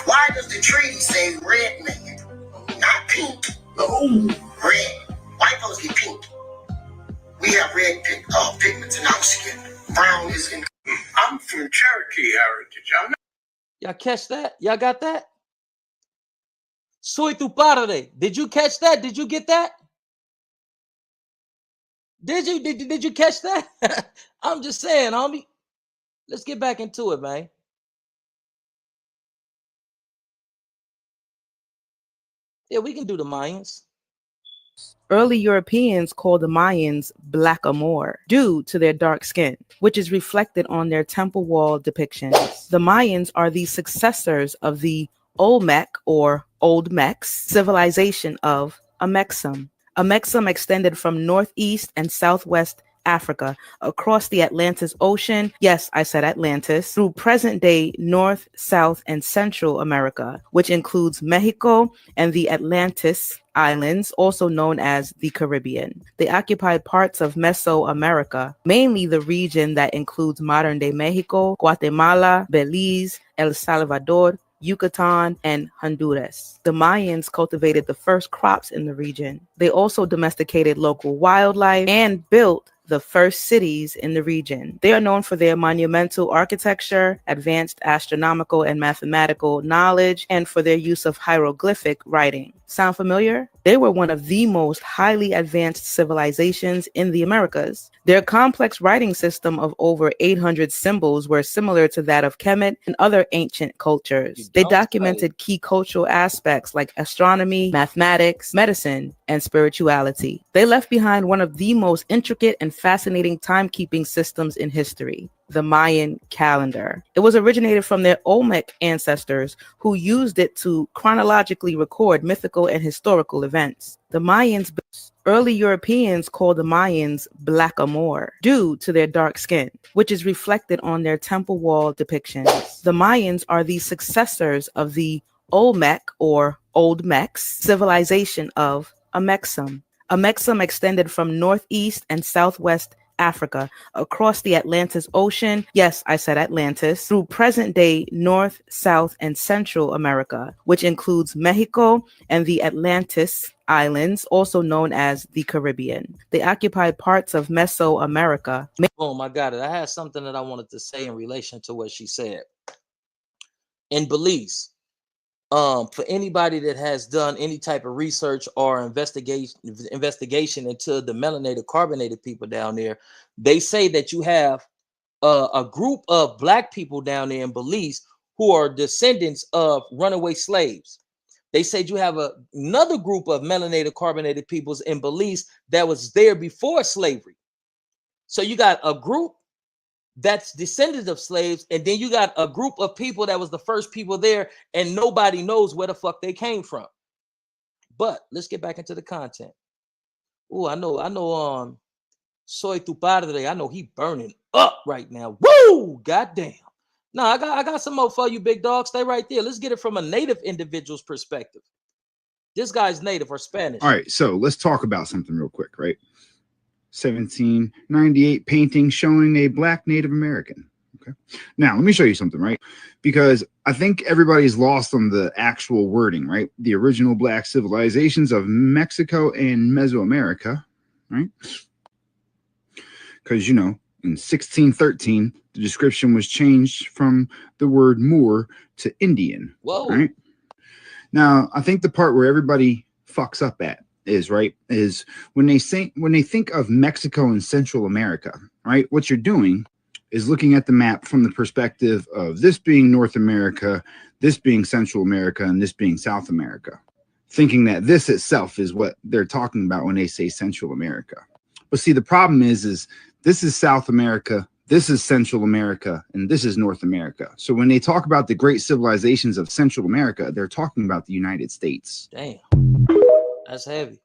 Why does the treaty say red man? Not pink. No. Red. White folks get pink. We have red pigments in our skin. Brown is in.
I'm from Cherokee heritage. I'm not.
Y'all catch that? Y'all got that? Soy tu padre. Did you catch that? Did you get that? Did you catch that? I'm just saying, homie. Let's get back into it, man. Yeah, we can do the Mayans.
Early Europeans called the Mayans blackamoor due to their dark skin, which is reflected on their temple wall depictions. The Mayans are the successors of the Olmec or Old Mex civilization of Amexem. Amexem extended from northeast and southwest Africa across the Atlantis Ocean, yes, I said Atlantis, through present-day North, South, and Central America, which includes Mexico and the Atlantis Islands, also known as the Caribbean. They occupied parts of Mesoamerica, mainly the region that includes modern-day Mexico, Guatemala, Belize, El Salvador, Yucatan, and Honduras. The Mayans cultivated the first crops in the region. They also domesticated local wildlife and built the first cities in the region. They are known for their monumental architecture, advanced astronomical and mathematical knowledge, and for their use of hieroglyphic writing. Sound familiar? They were one of the most highly advanced civilizations in the Americas. Their complex writing system of over 800 symbols were similar to that of Kemet and other ancient cultures. They documented key cultural aspects like astronomy, mathematics, medicine, and spirituality. They left behind one of the most intricate and fascinating timekeeping systems in history, the Mayan calendar. It was originated from their Olmec ancestors who used it to chronologically record mythical and historical events. The Mayans, early Europeans called the Mayans blackamoor due to their dark skin, which is reflected on their temple wall depictions. The Mayans are the successors of the Olmec or Old Mex civilization of Amexem. Amexem extended from northeast and southwest Africa across the Atlantis Ocean, yes, I said Atlantis, through present-day North, South, and Central America, which includes Mexico and the Atlantis Islands, also known as the Caribbean. They occupied parts of Mesoamerica.
Boom, I got it. I had something that I wanted to say in relation to what she said. In Belize, for anybody that has done any type of research or investigation into the melanated carbonated people down there, they say that you have a group of black people down there in Belize who are descendants of runaway slaves. They said you have another group of melanated carbonated peoples in Belize that was there before slavery. So you got a group that's descendants of slaves, and then you got a group of people that was the first people there, and nobody knows where the fuck they came from. But let's get back into the content. Oh, I know Soy tu padre, I know he burning up right now. Woo! Goddamn. No, I got some more for you, big dog. Stay right there. Let's get it from a native individual's perspective. This guy's native or Spanish.
All right, so let's talk about something real quick, right? 1798 painting showing a black Native American. Okay. Now, let me show you something, right? Because I think everybody's lost on the actual wording, right? The original black civilizations of Mexico and Mesoamerica, right? Because, you know, in 1613, the description was changed from the word Moor to Indian.
Whoa.
Right? Now, I think the part where everybody fucks up at is when they think of Mexico and Central America, right? What you're doing is looking at the map from the perspective of this being North America, this being Central America and this being South America, thinking that this itself is what they're talking about when they say Central America. But see, the problem is this is South America, this is Central America, and this is North America. So when they talk about the great civilizations of Central America, they're talking about the United States.
Damn, that's heavy.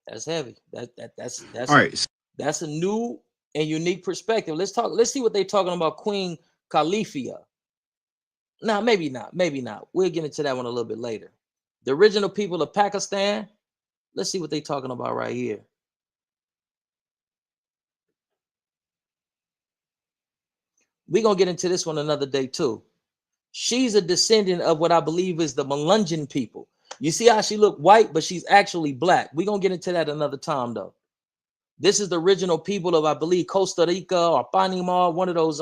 That's heavy. That's
all right.
That's a new and unique perspective. Let's see what they're talking about Queen Califia. Now, maybe not. We'll get into that one a little bit later. The original people of Pakistan. Let's see what they're talking about right here. We're going to get into this one another day too. She's a descendant of what I believe is the Melungeon people. You see how she look white, but she's actually black. We're going to get into that another time though. This is the original people of, I believe, Costa Rica or Panama, one of those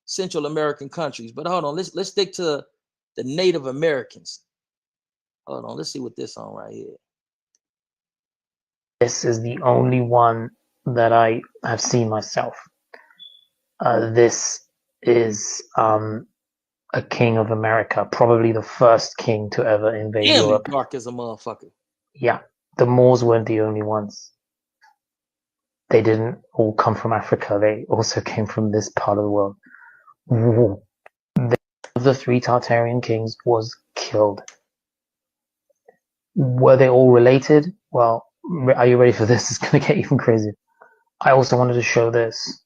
Central American countries. But hold on, let's stick to the Native Americans. Hold on, let's see what this on right here.
This is the only one that I have seen myself. This is a king of America, probably the first king to ever invade Europe.
Dark as a motherfucker.
Yeah, the Moors weren't the only ones. They didn't all come from Africa. They also came from this part of the world. The three Tartarian kings was killed. Were they all related? Well, are you ready for this? It's going to get even crazier. I also wanted to show this.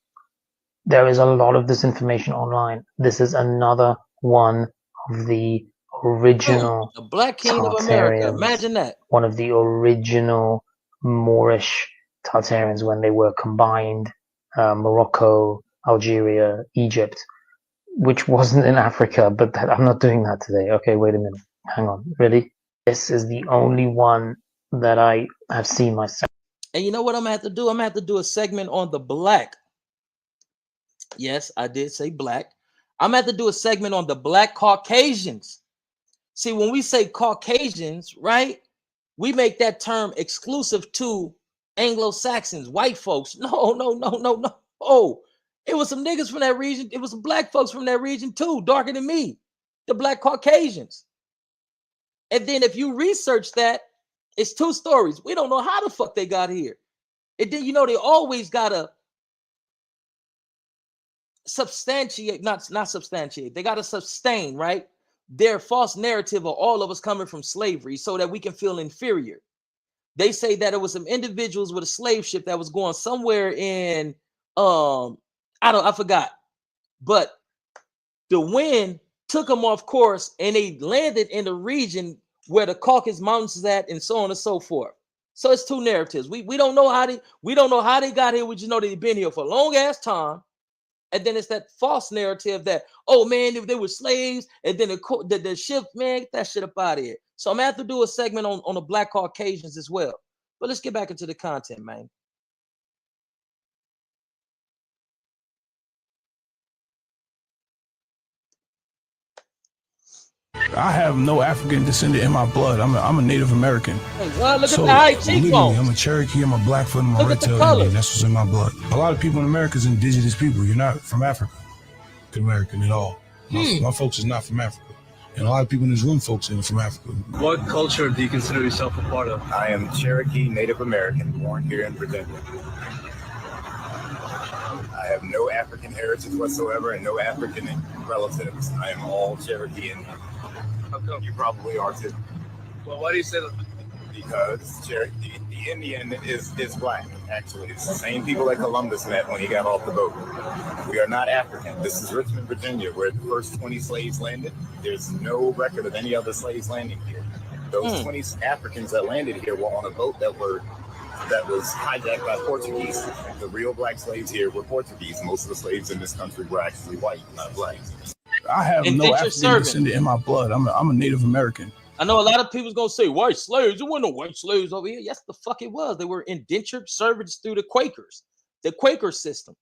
There is a lot of disinformation online. This is another one of the original
the Black King of America. Imagine that.
One of the original Moorish Tartarians when they were combined, Morocco, Algeria, Egypt, which wasn't in Africa, but I'm not doing that today. Okay, wait a minute. Hang on. Really? This is the only one that I have seen myself.
And you know what I'm going to have to do? I'm going to have to do a segment on the black. Yes, I did say black. I'm going to have to do a segment on the Black Caucasians. See, when we say Caucasians, right, we make that term exclusive to Anglo-Saxons, white folks. No. Oh, it was some niggas from that region. It was some black folks from that region too, darker than me, the Black Caucasians. And then if you research that, it's two stories. We don't know how the fuck they got here. And then, they always got to substantiate, not substantiate. They got to sustain, right, their false narrative of all of us coming from slavery so that we can feel inferior. They say that it was some individuals with a slave ship that was going somewhere in, I forgot, but the wind took them off course and they landed in the region where the Caucasus Mountains is at, and so on and so forth. So it's two narratives. We don't know how they got here. We just know they've been here for a long ass time. And then it's that false narrative that, oh man, if they were slaves, and then the ship, man, get that shit up out of here. So I'm gonna have to do a segment on the Black Caucasians as well. But let's get back into the content, man.
I have no African descendant in my blood. I'm a Native American.
Hey, well, look at the high cheekbones.
I'm a Cherokee, I'm a Blackfoot, I'm a red-tailed Indian. That's what's in my blood. A lot of people in America is indigenous people. You're not from Africa, American at all. My folks is not from Africa. And a lot of people in this room, folks, are from Africa.
What culture do you consider yourself a part of?
I am Cherokee Native American, born here in Virginia. I have no African heritage whatsoever and no African relatives. I am all Cherokee Indian.
How come?
You probably are too.
Well, why do you say that?
Because Cherokee, the Indian is black, actually. It's the same people that Columbus met when he got off the boat. We are not African. This is Richmond, Virginia, where the first 20 slaves landed. There's no record of any other slaves landing here. Those 20 Africans that landed here were on a boat that was hijacked by Portuguese. The real black slaves here were Portuguese. Most of the slaves in this country were actually white, not black.
I have no African descendant in my blood. I'm a Native American.
I know a lot of people's gonna say white slaves. There weren't no white slaves over here. Yes, the fuck it was. They were indentured servants through the Quakers, the Quaker system.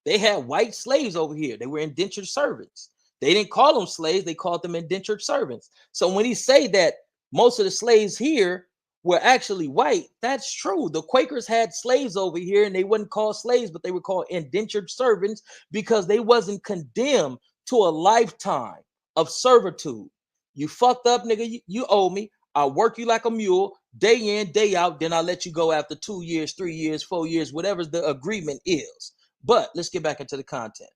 They had white slaves over here. They were indentured servants. They didn't call them slaves. They called them indentured servants. So when he say that most of the slaves here were actually white, that's true. The Quakers had slaves over here, and they wasn't called slaves, but they were called indentured servants because they wasn't condemned to a lifetime of servitude. You fucked up, nigga. You owe me. I'll work you like a mule, day in, day out. Then I'll let you go after 2 years, 3 years, 4 years, whatever the agreement is. But let's get back into the content.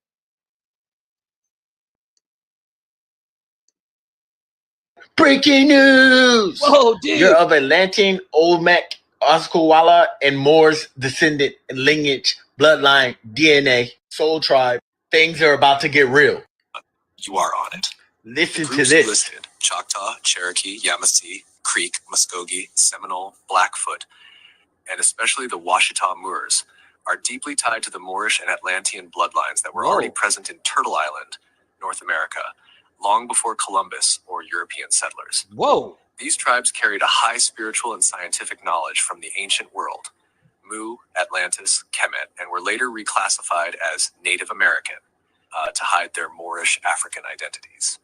Breaking news!
Whoa, dude.
You're of Atlantean, Olmec, Oscakwala, and Moors descendant lineage, bloodline, DNA, soul tribe. Things are about to get real.
You are on it.
Listen
The
to
groups
this.
listed: Choctaw, Cherokee, Yamasee, Creek, Muskogee, Seminole, Blackfoot, and especially the Washita Moors, are deeply tied to the Moorish and Atlantean bloodlines that were already present in Turtle Island, North America, long before Columbus or European settlers.
Whoa.
These tribes carried a high spiritual and scientific knowledge from the ancient world, Mu, Atlantis, Kemet, and were later reclassified as Native American to hide their Moorish African identities.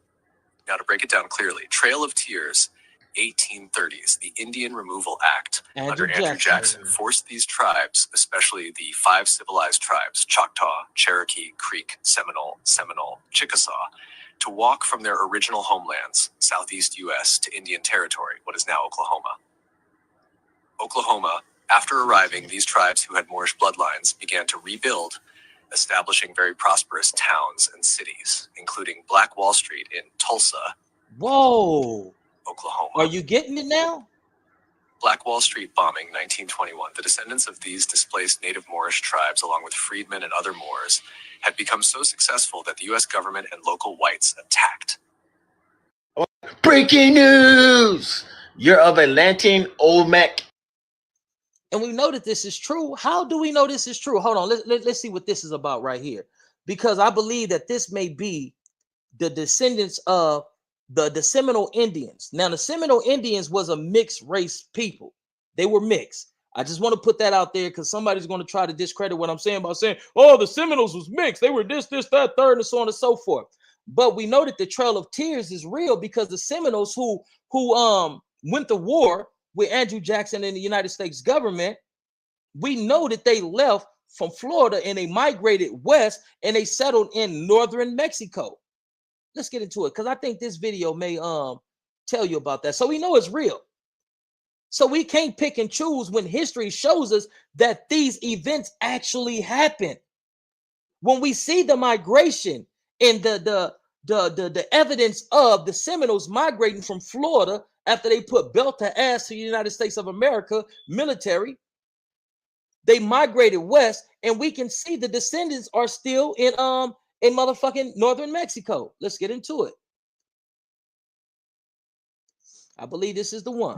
Now, to break it down clearly, Trail of Tears, 1830s, the Indian Removal Act under Andrew Jackson forced these tribes, especially the 5 civilized tribes, Choctaw, Cherokee, Creek, Seminole, Chickasaw, to walk from their original homelands, southeast U.S., to Indian Territory, what is now Oklahoma. Oklahoma, after arriving, these tribes who had Moorish bloodlines began to rebuild, establishing very prosperous towns and cities, including Black Wall Street in Tulsa,
Whoa,
Oklahoma.
Are you getting it now?
Black Wall Street bombing, 1921. The descendants of these displaced native Moorish tribes, along with freedmen and other Moors, had become so successful that the U.S. government and local whites attacked.
Breaking news! You're of Atlantean, Olmec.
And we know that this is true. How do we know this is true? Hold on. Let's see what this is about right here. Because I believe that this may be the descendants of the Seminole Indians. Now, the Seminole Indians was a mixed race people. They were mixed. I just want to put that out there because somebody's going to try to discredit what I'm saying by saying, oh, the Seminoles was mixed. They were this, that, third, and so on and so forth. But we know that the Trail of Tears is real because the Seminoles who went to war with Andrew Jackson and the United States government, we know that they left from Florida and they migrated west and they settled in northern Mexico. Let's get into it because I think this video may tell you about that. So we know it's real. So we can't pick and choose when history shows us that these events actually happen. When we see the migration and the evidence of the Seminoles migrating from Florida after they put belt to ass to the United States of America military, they migrated west, and we can see the descendants are still in motherfucking northern Mexico. Let's get into it. I believe this is the one.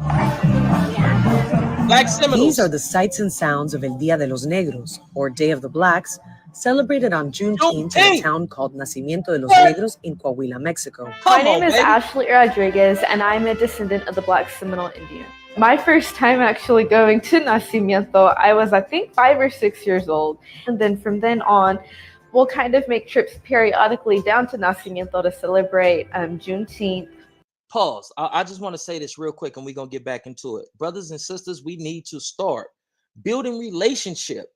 Black Seminoles.
These are the sights and sounds of El Día de los Negros, or Day of the Blacks, celebrated on Juneteenth in a town called Nacimiento de los Negros in Coahuila, Mexico.
My name is Ashley Rodriguez, and I'm a descendant of the Black Seminole Indian. My first time actually going to Nacimiento, I was, I think, 5 or 6 years old. And then from then on, we'll kind of make trips periodically down to Nacimiento to celebrate Juneteenth.
Pause. I just want to say this real quick and we're going to get back into it. Brothers and sisters, we need to start building relationship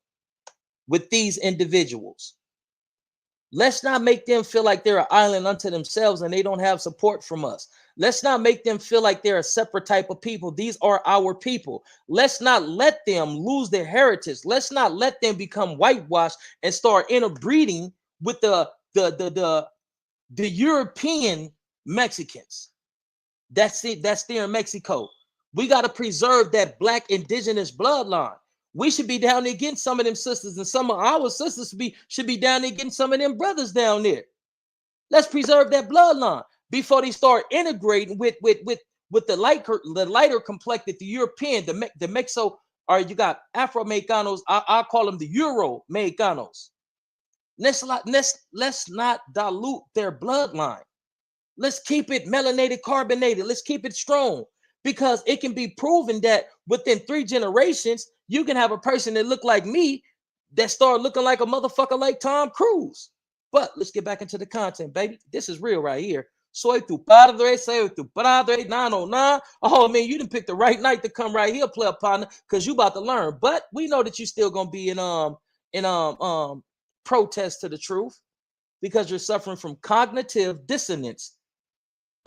with these individuals. Let's not make them feel like they're an island unto themselves and they don't have support from us. Let's not make them feel like they're a separate type of people. These are our people. Let's not let them lose their heritage. Let's not let them become whitewashed and start interbreeding with the European Mexicans. That's it. That's there in Mexico. We got to preserve that black indigenous bloodline. We should be down there getting some of them sisters, and some of our sisters should be down there getting some of them brothers down there. Let's preserve that bloodline before they start integrating with the lighter complected, the European, the Mexo, or you got Afro-Mexicanos. I call them the Euro-Mexicanos. Let's not dilute their bloodline. Let's keep it melanated, carbonated. Let's keep it strong because it can be proven that within 3 generations, you can have a person that look like me that start looking like a motherfucker like Tom Cruise. But let's get back into the content, baby. This is real right here. Soy tu padre, soy tu padre, 909. Oh, man, you didn't pick the right night to come right here, player partner, because you about to learn. But we know that you still gonna be in protest to the truth because you're suffering from cognitive dissonance.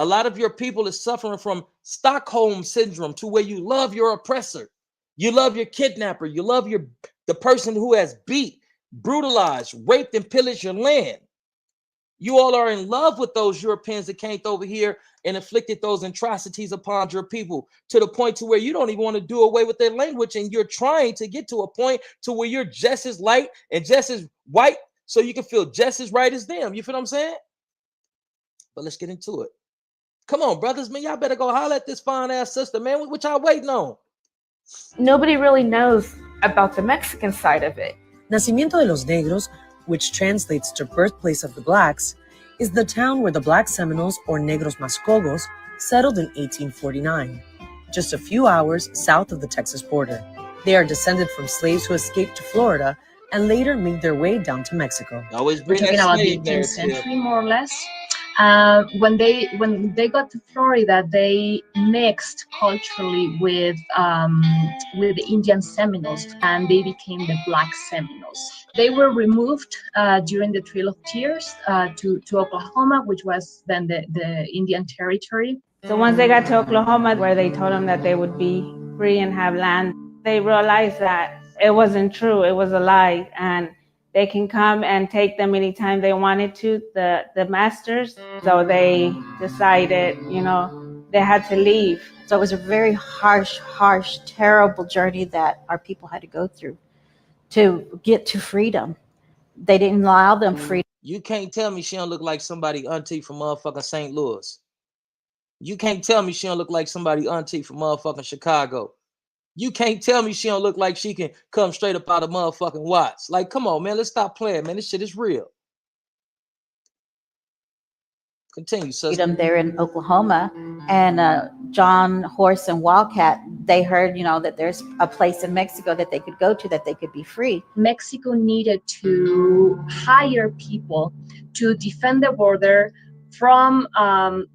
A lot of your people is suffering from Stockholm syndrome, to where you love your oppressor, you love your kidnapper, you love the person who has beat, brutalized, raped, and pillaged your land. You all are in love with those Europeans that came over here and inflicted those atrocities upon your people, to the point to where you don't even want to do away with their language, and you're trying to get to a point to where you're just as light and just as white, so you can feel just as right as them. You feel what I'm saying? But let's get into it. Come on, brothers, man, y'all better go holler at this fine ass sister, man. What y'all waiting on?
Nobody really knows about the Mexican side of it.
Nacimiento de los Negros, which translates to birthplace of the blacks, is the town where the Black Seminoles, or Negros Mascogos, settled in 1849, just a few hours south of the Texas border. They are descended from slaves who escaped to Florida and later made their way down to Mexico.
Always
We're
bring that
talking about the
slave
18th
narrative.
century, more or less. When they got to Florida, they mixed culturally with the Indian Seminoles, and they became the Black Seminoles. They were removed during the Trail of Tears to Oklahoma, which was then the Indian Territory.
So once they got to Oklahoma, where they told them that they would be free and have land, they realized that it wasn't true, it was a lie, and they can come and take them anytime they wanted to, the masters. So they decided, they had to leave.
So it was a very harsh, terrible journey that our people had to go through to get to freedom. They didn't allow them freedom.
You can't tell me she don't look like somebody auntie from motherfucking St. Louis. You can't tell me she don't look like somebody auntie from motherfucking Chicago. You can't tell me she don't look like she can come straight up out of motherfucking Watts. Like, come on, man, let's stop playing, man. This shit is real. Continue, sister.
Freedom there in Oklahoma, and John Horse and Wildcat, they heard, that there's a place in Mexico that they could go to, that they could be free.
Mexico needed to hire people to defend the border from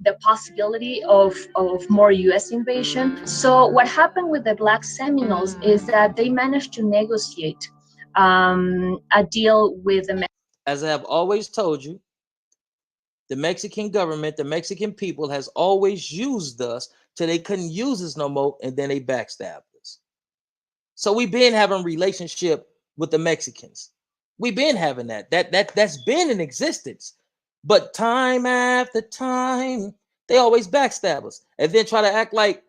the possibility of more U.S. invasion. So what happened with the Black Seminoles is that they managed to negotiate a deal with the
As I have always told you, the Mexican government, the Mexican people has always used us till they couldn't use us no more, and then they backstabbed us. So we've been having relationship with the Mexicans. We've been having that's been in existence. But time after time, they always backstab us and then try to act like,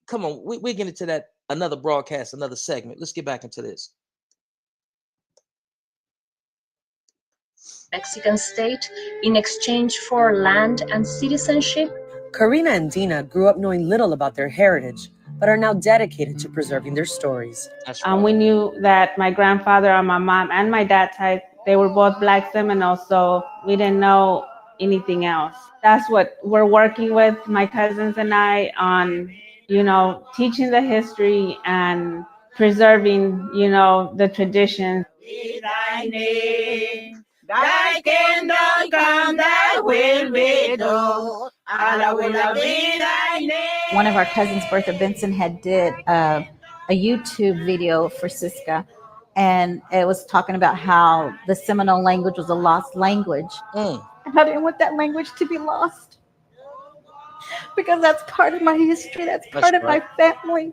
come on, we get into that another broadcast, another segment. Let's get back into this.
Mexican state in exchange for land and citizenship.
Karina and Dina grew up knowing little about their heritage, but are now dedicated to preserving their stories.
We knew that my grandfather on my mom and my dad's side, they were both Black Seminoles, so we didn't know anything else. That's what we're working with, my cousins and I, on, teaching the history and preserving, the traditions.
Thy kingdom come, thy will be done. Hallowed be thy name.
One of our cousins, Bertha Benson, had did a YouTube video for Siska, and it was talking about how the Seminole language was a lost language. And I didn't want that language to be lost, because that's part of my history, that's part of my family.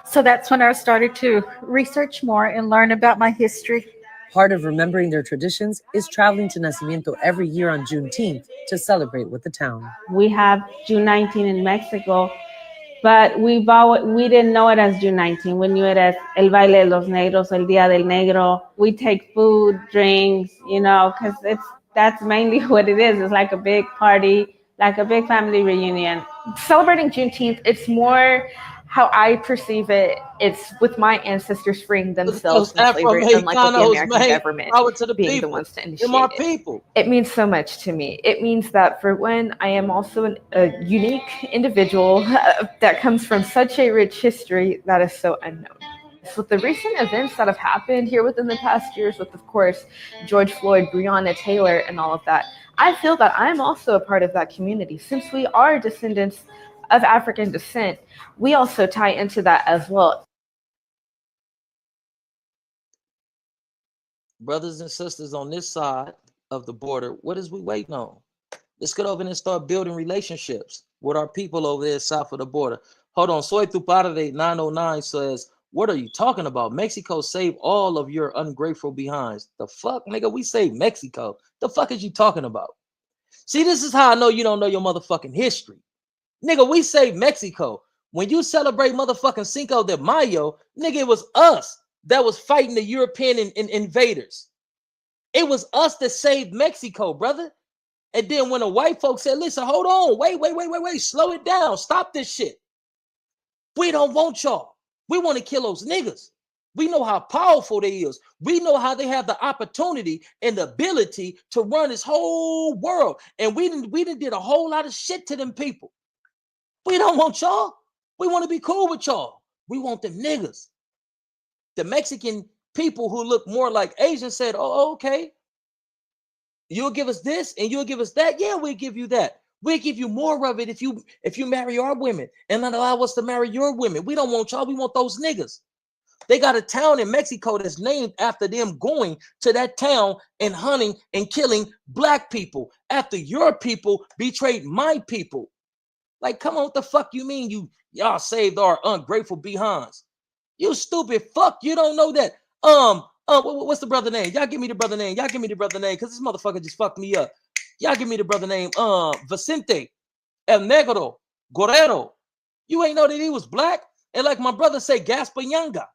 So that's when I started to research more and learn about my history.
Part of remembering their traditions is traveling to Nacimiento every year on Juneteenth to celebrate with the town.
We have June 19 in Mexico, but we didn't know it as June 19. We knew it as El Baile de los Negros, El Día del Negro. We take food, drinks, because that's mainly what it is. It's like a big party, like a big family reunion.
Celebrating Juneteenth, it's more how I perceive it. It's with my ancestors freeing themselves from slavery, unlike with the American government being the ones to initiate it. It means so much to me. It means that, for one, I am also a unique individual that comes from such a rich history that is so unknown. With the recent events that have happened here within the past years, with, of course, George Floyd, Breonna Taylor, and all of that, I feel that I'm also a part of that community. Since we are descendants of African descent, we also tie into that as well.
Brothers and sisters on this side of the border, what is we waiting on? Let's get over and start building relationships with our people over there south of the border. Hold on. Soy Tu Padre 909 says, what are you talking about? Mexico saved all of your ungrateful behinds. The fuck, nigga? We saved Mexico. The fuck is you talking about? See, this is how I know you don't know your motherfucking history. Nigga, we saved Mexico. When you celebrate motherfucking Cinco de Mayo, nigga, it was us that was fighting the European invaders. It was us that saved Mexico, brother. And then when the white folks said, listen, hold on, wait, slow it down, stop this shit. We don't want y'all. We want to kill those niggas. We know how powerful they is. We know how they have the opportunity and the ability to run this whole world. And we did a whole lot of shit to them people. We don't want y'all. We want to be cool with y'all. We want them niggas. The Mexican people who look more like Asians said, oh, okay. You'll give us this and you'll give us that. Yeah, we'll give you that. We'll give you more of it if you marry our women and not allow us to marry your women. We don't want y'all. We want those niggas. They got a town in Mexico that's named after them going to that town and hunting and killing black people after your people betrayed my people. Like, come on, what the fuck you mean y'all saved our ungrateful behinds? You stupid fuck. You don't know that. What's the brother name? Y'all give me the brother name. Y'all give me the brother name because this motherfucker just fucked me up. Y'all give me the brother name. Vicente El Negro Guerrero. You ain't know that he was black? And like my brother say, Gaspar Yanga.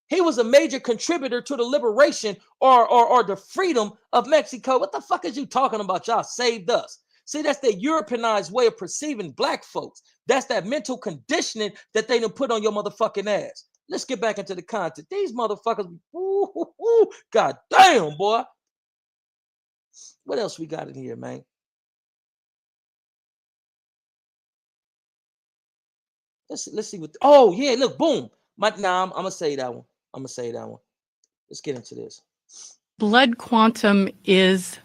He was a major contributor to the liberation or the freedom of Mexico. What the fuck is you talking about? Y'all saved us. See, that's the Europeanized way of perceiving black folks. That's that mental conditioning that they done put on your motherfucking ass. Let's get back into the content. These motherfuckers, god damn, boy. What else we got in here, man? Let's see what. Oh yeah, look, boom. I'm gonna say that one. Let's get into this.
Blood quantum is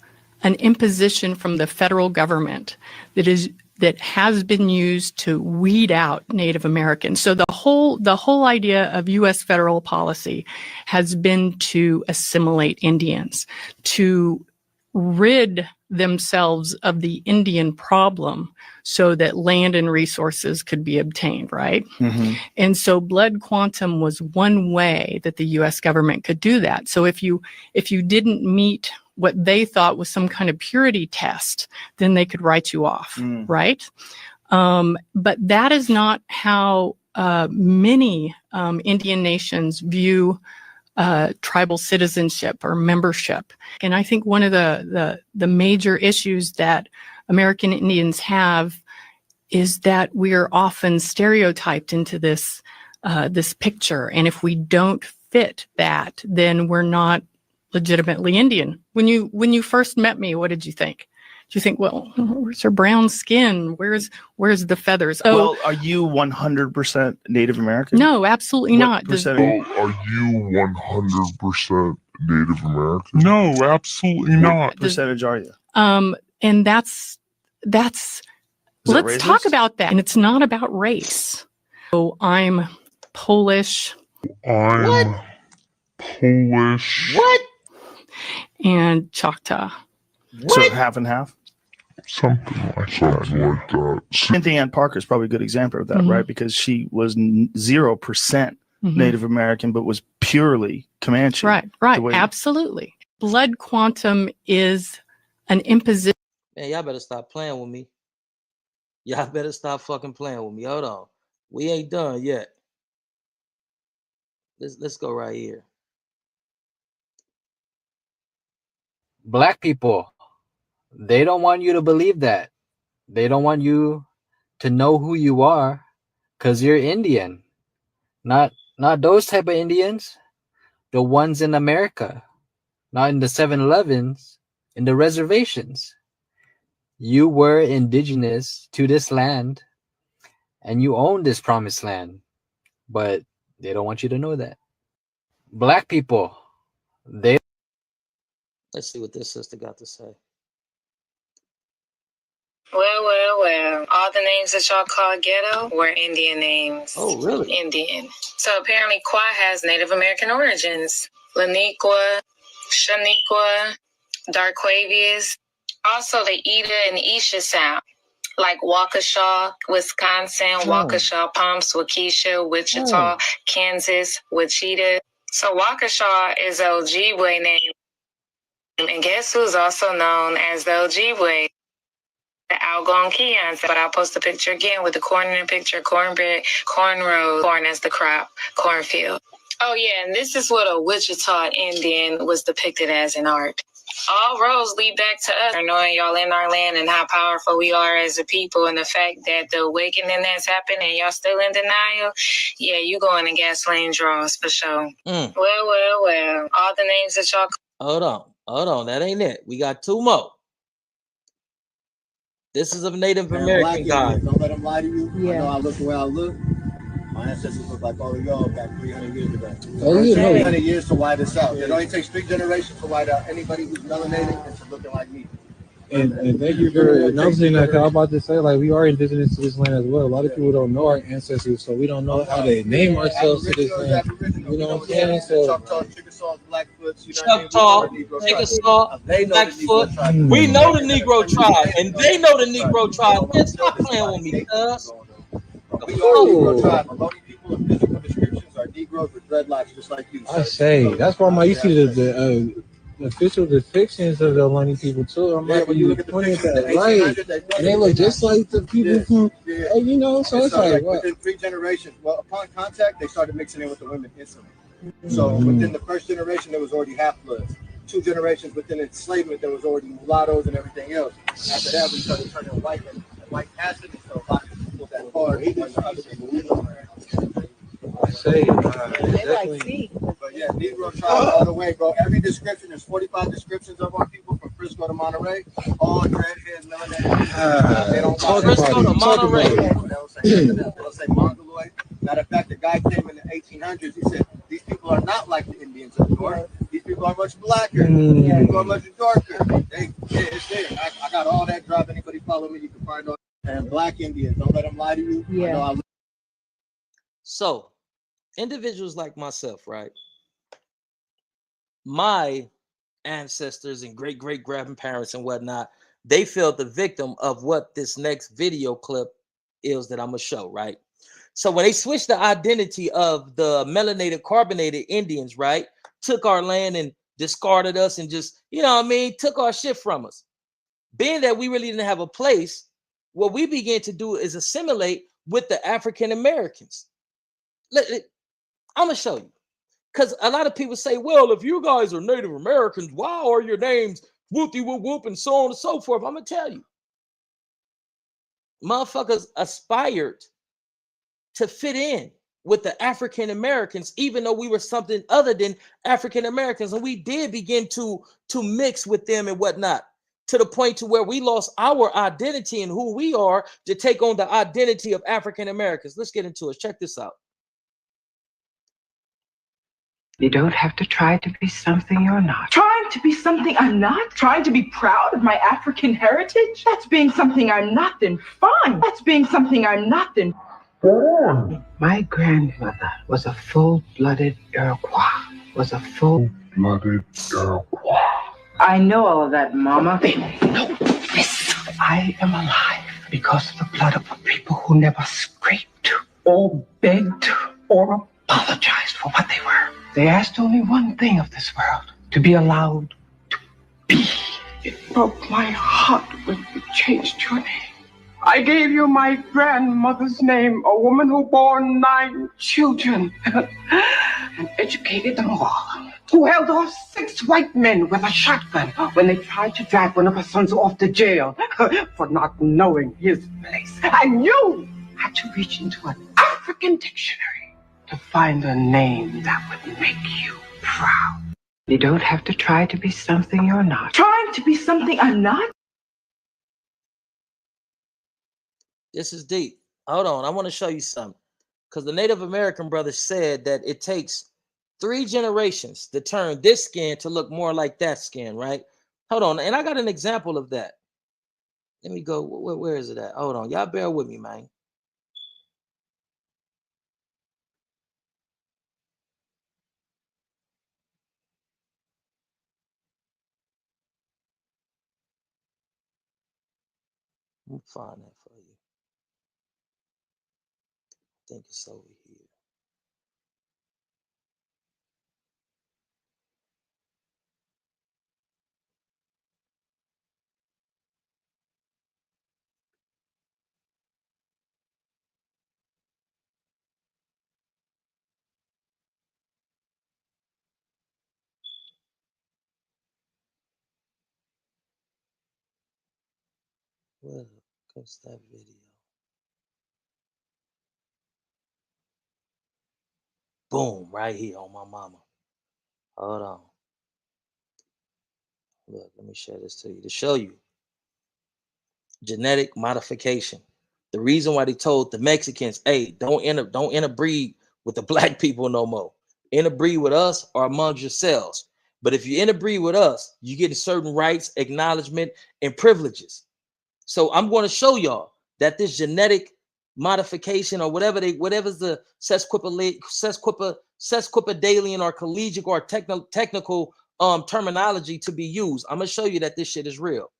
an imposition from the federal government that has been used to weed out Native Americans. So the whole idea of U.S. federal policy has been to assimilate Indians, to rid themselves of the Indian problem so that land and resources could be obtained, right? Mm-hmm. And so blood quantum was one way that the US government could do that. So if you didn't meet what they thought was some kind of purity test, then they could write you off, right? But that is not how many Indian nations view tribal citizenship or membership. And I think one of the major issues that American Indians have is that we are often stereotyped into this picture. And if we don't fit that, then we're not legitimately Indian. When you first met me, what did you think? Do you think, well, where's her brown skin? Where's the feathers?
Well, are you 100% Native American?
No, absolutely not.
Are you 100% Native American? No, absolutely not.
What percentage are you?
And that's let's talk about that. And it's not about race. So I'm Polish.
I'm Polish.
What?
And Choctaw.
So half and half?
Something like that.
Cynthia Ann Parker is probably a good example of that, right? Because she was 0% Native American, but was purely Comanche.
Right. Absolutely. Blood quantum is an imposition.
Man, y'all better stop playing with me. Y'all better stop fucking playing with me. Hold on. We ain't done yet. Let's go right here.
Black people, they don't want you to believe that. They don't want you to know who you are because you're Indian. Not those type of Indians. The ones in America. Not in the 7-Elevens, in the reservations. You were indigenous to this land and you own this promised land. But they don't want you to know that. Black people, they...
Let's see what this sister got to say.
Well. All the names that y'all call ghetto were Indian names.
Oh, really?
Indian. So apparently Kwa has Native American origins. Laniqua, Shaniqua, Darquavius, Also, the Ida and Isha sound, like Waukesha, Wisconsin, Waukesha Pumps, Waukesha, Wichita, Kansas, Wichita. So Waukesha is the Ojibwe name, and guess who's also known as the Ojibwe? The Algonquians. But I'll post a picture again with the corn in the picture, cornbread, cornrows, corn as the crop, cornfield. Oh yeah, and this is what a Wichita Indian was depicted as in art. All roads lead back to us, knowing y'all in our land and how powerful we are as a people, and the fact that the awakening has happened and y'all still in denial. Yeah, you going in gasoline draws for sure. Well. All the names that y'all.
Hold on. That ain't it. We got two more. This is a Native American guy.
Don't let them lie to you. Yeah. I know I look the way I look. My ancestors look like all of y'all back 300 years ago. It 300 years to white us out. It only takes 3 generations to white out anybody who's melanated into looking like me.
And thank you for announcing that. I was about to say, like, we are indigenous to this land as well. A lot of people don't know our ancestors, so we don't know how to name ourselves to this land. You know what I'm saying? So
Choctaw, Chickasaw, Blackfoots,
Choctaw, Chickasaw, Blackfoot. We know the Negro tribe, and they know the Negro tribe. Man, stop playing with me, cuz.
We are Negro tribe. Maloney people of physical descriptions are Negroes with dreadlocks just like you.
I say, that's why you see the official depictions of the Ohlone people too. I'm like, when you look at the pictures of the 1800s, and they look just like the people from, you know. So it's like
within 3 generations. Well, upon contact, they started mixing in with the women instantly. So within the first generation, there was already half-bloods. 2 generations within enslavement, there was already mulattoes and everything else. After that, we started turning white and white acid, and so a lot of people that hard.
I say,
definitely. But yeah, Negro tribe all the way, bro. Every description, there's 45 descriptions of our people from Frisco to Monterey. All dreadheads, melanated. They don't
talk Frisco to Monterey.
They'll say Mongoloid. Matter of fact, the guy came in the 1800s. He said, these people are not like the Indians of the North. These people are much blacker. These people are much darker. It's there. I got all that drive. Anybody follow me, you can find all. And black Indians, don't let them lie to you.
Yeah. So, individuals like myself, right? My ancestors and great grandparents and whatnot, they felt the victim of what this next video clip is that I'm gonna show, right? So when they switched the identity of the melanated carbonated Indians, right, took our land and discarded us and just, you know what I mean, took our shit from us. Being that we really didn't have a place, what we began to do is assimilate with the African Americans. I'm gonna show you, because a lot of people say, well, if you guys are Native Americans, why are your names whoopty whoop whoop and so on and so forth? I'm gonna tell you, motherfuckers aspired to fit in with the African Americans, even though we were something other than African Americans, and we did begin to mix with them and whatnot, to the point to where we lost our identity and who we are to take on the identity of African Americans. Let's get into it. Check this out.
You don't have to try to be something you're not.
Trying to be something I'm not? Trying to be proud of my African heritage? That's being something I'm not, then fine. That's being something I'm not, then
My grandmother was a full-blooded Iroquois.
I know all of that, Mama.
No, miss. I am alive because of the blood of a people who never scraped or begged or apologized for what they were. They asked only one thing of this world: to be allowed to be.
It broke my heart when you changed your name. I gave you my grandmother's name, a woman who bore 9 children and educated them all, who held off 6 white men with a shotgun when they tried to drag one of her sons off to jail for not knowing his place. And you had to reach into an African dictionary to find a name that would make you proud.
You don't have to try to be something you're not.
Trying to be something I'm not?
This is deep. Hold on. I want to show you something. Because the Native American brothers said that it takes 3 generations to turn this skin to look more like that skin, right? Hold on. And I got an example of that. Let me go. Where is it at? Hold on. Y'all bear with me, man. Let me find that for you. I think it's over here. Where goes that video? Boom, right here on my mama. Hold on. Look, let me share this to you to show you genetic modification. The reason why they told the Mexicans, hey, don't interbreed with the black people no more. Interbreed with us or amongst yourselves. But if you interbreed with us, you get certain rights, acknowledgement, and privileges. So I'm going to show y'all that this genetic modification or whatever's the sesquipedalian or collegiate or technical terminology to be used. I'm going to show you that this shit is real.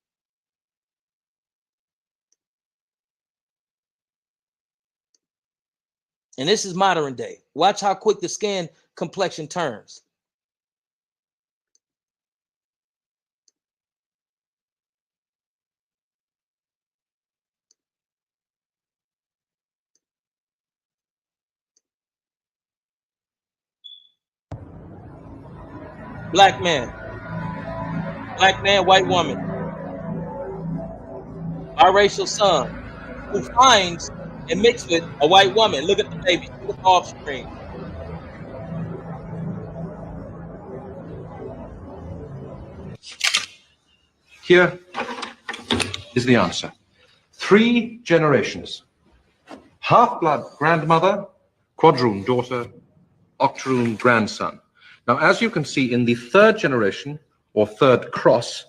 And this is modern day. Watch how quick the skin complexion turns. Black man, white woman, biracial son who finds and mixed with a white woman. Look at the baby. Look off screen.
Here is the answer. 3 generations. Half-blood grandmother, quadroon daughter, octoroon grandson. Now, as you can see in the 3rd generation, or 3rd cross,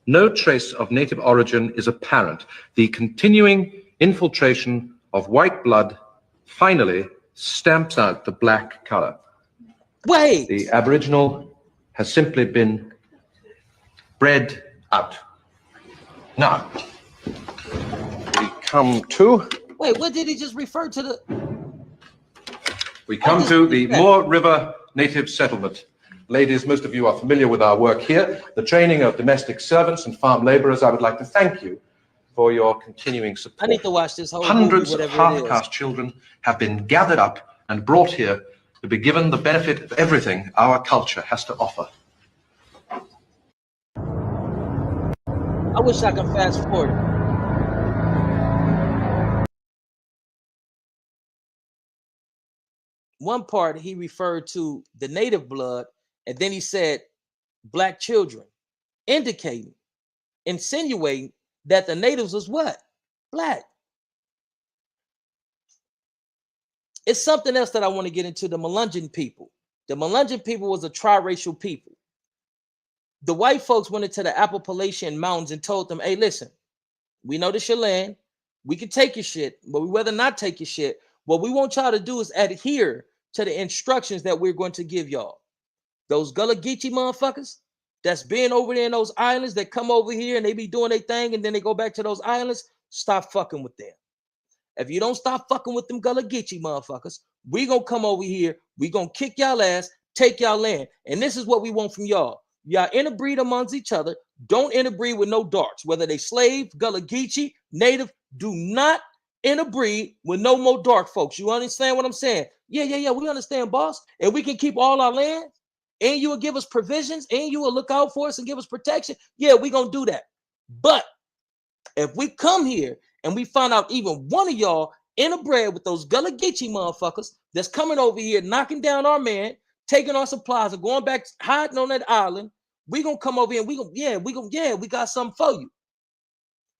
no trace of native origin is apparent. The continuing infiltration of white blood finally stamps out the black color.
Wait!
The Aboriginal has simply been bred out. Now, we come to...
Wait, what did he just refer to the...
We come to the Moore River Native Settlement. Ladies, most of you are familiar with our work here. The training of domestic servants and farm laborers. I would like to thank you for your continuing support.
I need to watch this whole
Hundreds
movie,
of
whatever it is.
half-caste children have been gathered up and brought here to be given the benefit of everything our culture has to offer.
I wish I could fast forward. One part he referred to the native blood, and then he said black children, indicating, insinuating that the natives was what? Black. It's something else that I want to get into, the Melungeon people. The Melungeon people was a triracial people. The white folks went into the Appalachian Mountains and told them, hey, listen, we know this your land. We can take your shit, but we rather not take your shit. What we want y'all to do is adhere to the instructions that we're going to give y'all. Those Gullah Geechee motherfuckers that's being over there in those islands that come over here and they be doing their thing and then they go back to those islands, stop fucking with them. If you don't stop fucking with them Gullah Geechee motherfuckers, we gonna come over here, we gonna kick y'all ass, take y'all land. And this is what we want from y'all. Y'all interbreed amongst each other. Don't interbreed with no darks, whether they slave, Gullah Geechee, native. Do not interbreed with no more dark folks. You understand what I'm saying? Yeah, we understand, boss. And we can keep all our land, and you will give us provisions, and you will look out for us and give us protection. Yeah, we gonna do that. But if we come here and we find out even one of y'all interbred with those Gullah Geechee motherfuckers that's coming over here, knocking down our man, taking our supplies and going back, hiding on that island, we gonna come over here and we got something for you.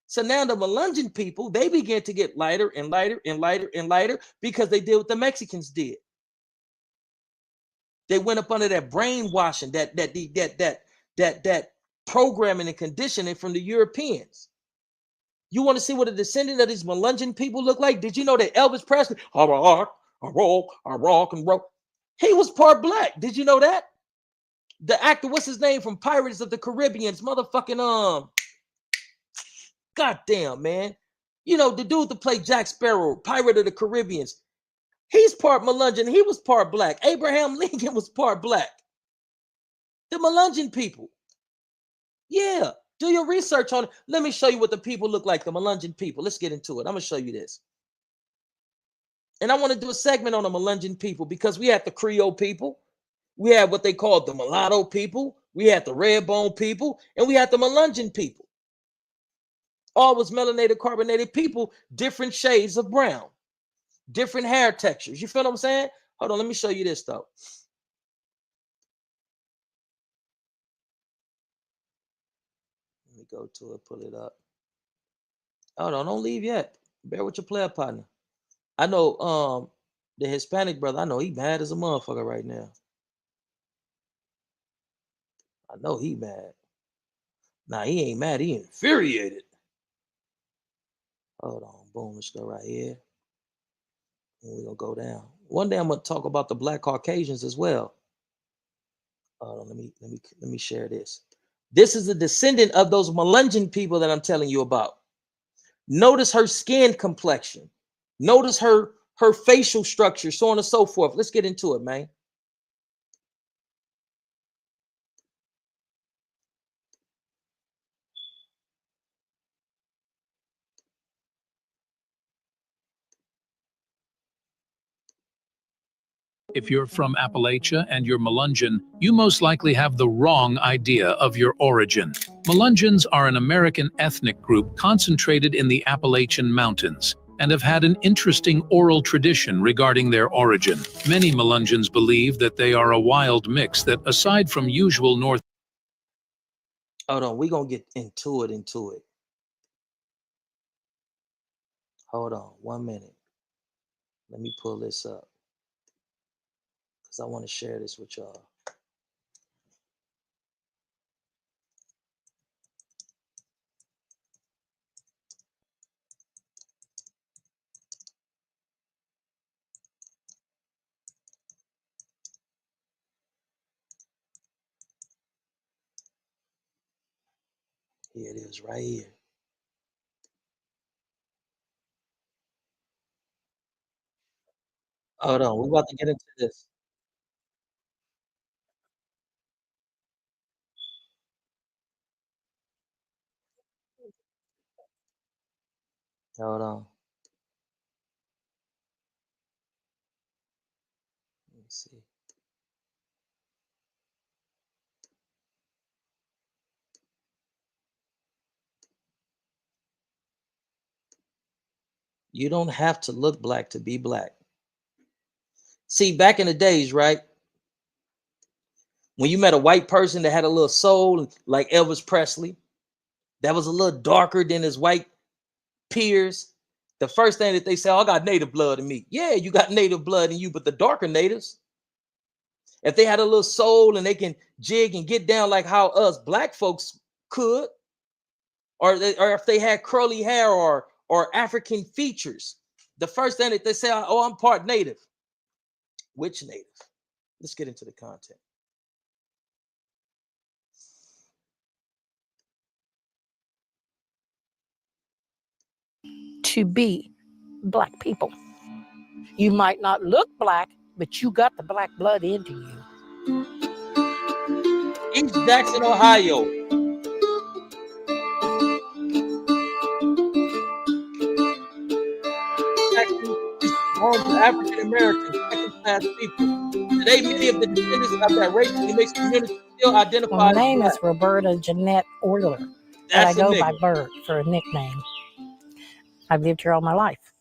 So now the Melungeon people, they began to get lighter and lighter and lighter and lighter because they did what the Mexicans did. They went up under that brainwashing, that programming and conditioning from the Europeans. You want to see what a descendant of these Melungeon people look like? Did you know that Elvis Presley, I rock and roll, he was part black? Did you know that? The actor, what's his name from Pirates of the Caribbean? Motherfucking goddamn man, You know, the dude that played Jack Sparrow, Pirate of the Caribbean, he's part Melungeon. He was part black. Abraham Lincoln was part black. The Melungeon people. Yeah. Do your research on it. Let me show you what the people look like, the Melungeon people. Let's get into it. I'm going to show you this. And I want to do a segment on the Melungeon people because we had the Creole people. We had what they called the mulatto people. We had the red bone people. And we had the Melungeon people. All was melanated, carbonated people, different shades of brown, different hair textures. You feel what I'm saying? Hold on, let me show you this though. Let me go to it, pull it up. Hold on, don't leave yet. Bear with your player partner. I know the Hispanic brother, I know he mad as a motherfucker right now. I know he mad. Nah, he ain't mad, he infuriated. Hold on, boom, let's go right here. And we're gonna go down. One day I'm gonna talk about the Black Caucasians as well. Hold on, let me share this. This is a descendant of those Melungeon people that I'm telling you about. Notice her skin complexion. Notice her facial structure, so on and so forth. Let's get into it, man.
If you're from Appalachia and you're Melungeon, you most likely have the wrong idea of your origin. Melungeons are an American ethnic group concentrated in the Appalachian Mountains and have had an interesting oral tradition regarding their origin. Many Melungeons believe that they are a wild mix that, aside from usual North...
Hold on, we're going to get into it. Hold on, 1 minute. Let me pull this up because I want to share this with y'all. Here it is, right here. Hold on, we're about to get into this. Hold on. Let me see. You don't have to look black to be black. See, back in the days, right? When you met a white person that had a little soul, like Elvis Presley, that was a little darker than his white peers, the first thing that they say, oh, I got native blood in me. Yeah, you got native blood in you, but the darker natives, if they had a little soul and they can jig and get down like how us black folks could, or if they had curly hair or African features, the first thing that they say, oh, I'm part native. Which native? Let's get into the content.
To be black people. You might not look black, but you got the black blood into you.
East Jackson, Ohio. Jackson is home to African American second-class people. Today, many of the descendants of that racially mixed community still identify.
My name is Roberta Jeanette Euler, but I go by Bert for a nickname. I've lived here all my life.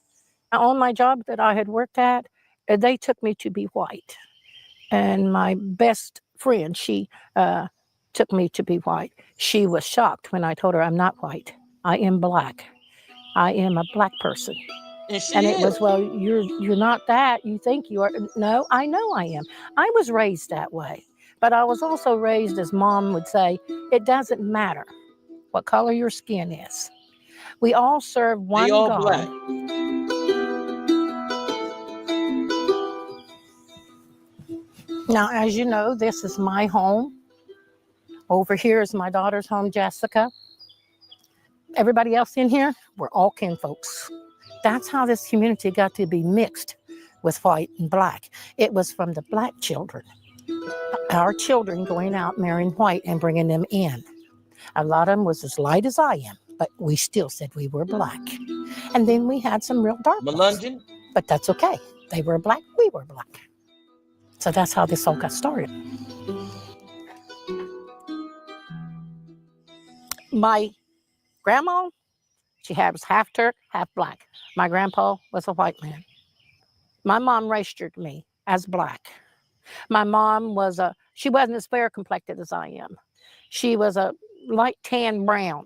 On my job that I had worked at, they took me to be white. And my best friend, she took me to be white. She was shocked when I told her I'm not white. I am black. I am a black person. And it was, well, you're not that. You think you are. No, I know I am. I was raised that way. But I was also raised, as Mom would say, it doesn't matter what color your skin is. We all serve one God.
Black.
Now, as you know, this is my home. Over here is my daughter's home, Jessica. Everybody else in here, we're all kinfolks. That's how this community got to be mixed with white and black. It was from the black children, our children going out marrying white and bringing them in. A lot of them was as light as I am, but we still said we were black. And then we had some real dark ones, but that's okay. They were black, we were black. So that's how this all got started. My grandma, she was half Turk, half black. My grandpa was a white man. My mom registered me as black. My mom she wasn't as fair complected as I am. She was a light tan brown.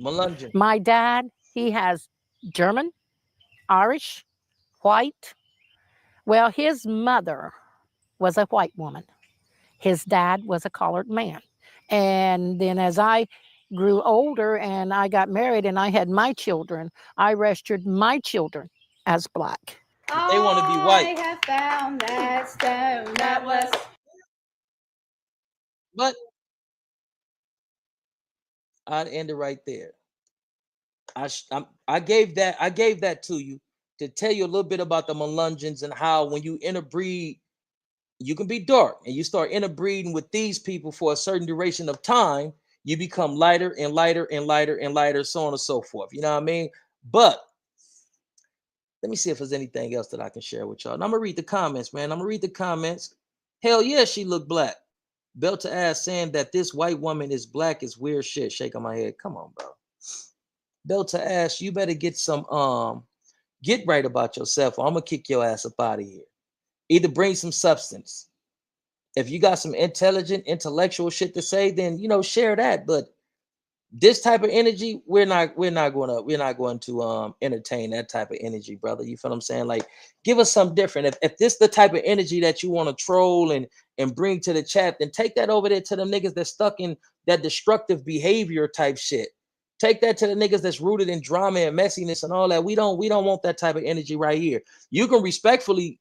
Melungeon.
My dad, he has German, Irish, white. Well, his mother was a white woman. His dad was a colored man. And then as I grew older and I got married and I had my children, I registered my children as black.
They want to be white.
I have found that stone that was.
But I'd end it right there. I gave that to you to tell you a little bit about the Melungeons and how when you interbreed, you can be dark and you start interbreeding with these people for a certain duration of time, you become lighter and lighter and lighter and lighter, so on and so forth. You know what I mean? But let me see if there's anything else that I can share with y'all. And I'm gonna read the comments, man. I'm gonna read the comments. Hell yeah, she looked black. Belter ass saying that this white woman is black is weird shit. Shaking my head. Come on, bro. Belter ass, you better get right about yourself, or I'm gonna kick your ass up out of here. Either bring some substance. If you got some intellectual shit to say, then share that. But this type of energy, we're not going to entertain that type of energy, brother. You feel what I'm saying? Like, give us something different. If this the type of energy that you want to troll and bring to the chat, then take that over there to them niggas that's stuck in that destructive behavior type shit. Take that to the niggas that's rooted in drama and messiness and all that. We don't want that type of energy right here. You can respectfully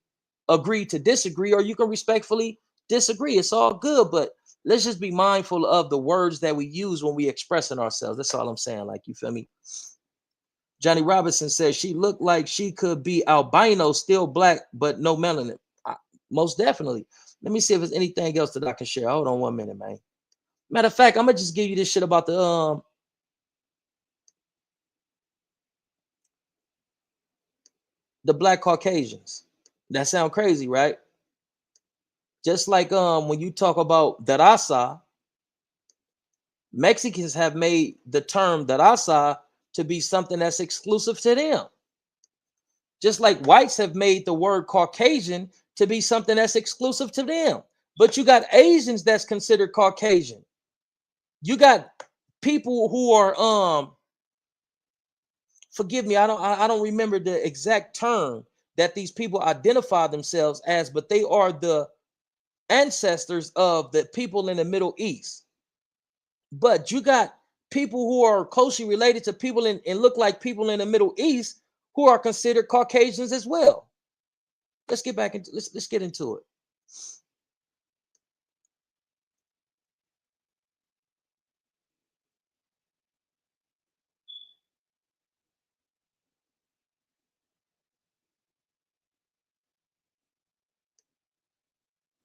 agree to disagree, or you can respectfully disagree. It's all good, but let's just be mindful of the words that we use when we expressing ourselves. That's all I'm saying. Like, you feel me? Johnny Robinson says she looked like she could be albino, still black, but no melanin. Most definitely. Let me see if there's anything else that I can share. Hold on 1 minute, man. Matter of fact, I'm gonna just give you this shit about the black Caucasians. That sound crazy, right? Just like when you talk about Darasa, Mexicans have made the term Darasa to be something that's exclusive to them. Just like whites have made the word Caucasian to be something that's exclusive to them. But you got Asians that's considered Caucasian. You got people who are forgive me, I don't remember the exact term that these people identify themselves as, but they are the ancestors of the people in the Middle East. But you got people who are closely related to people and look like people in the Middle East who are considered Caucasians as well. Let's get back into let's get into it.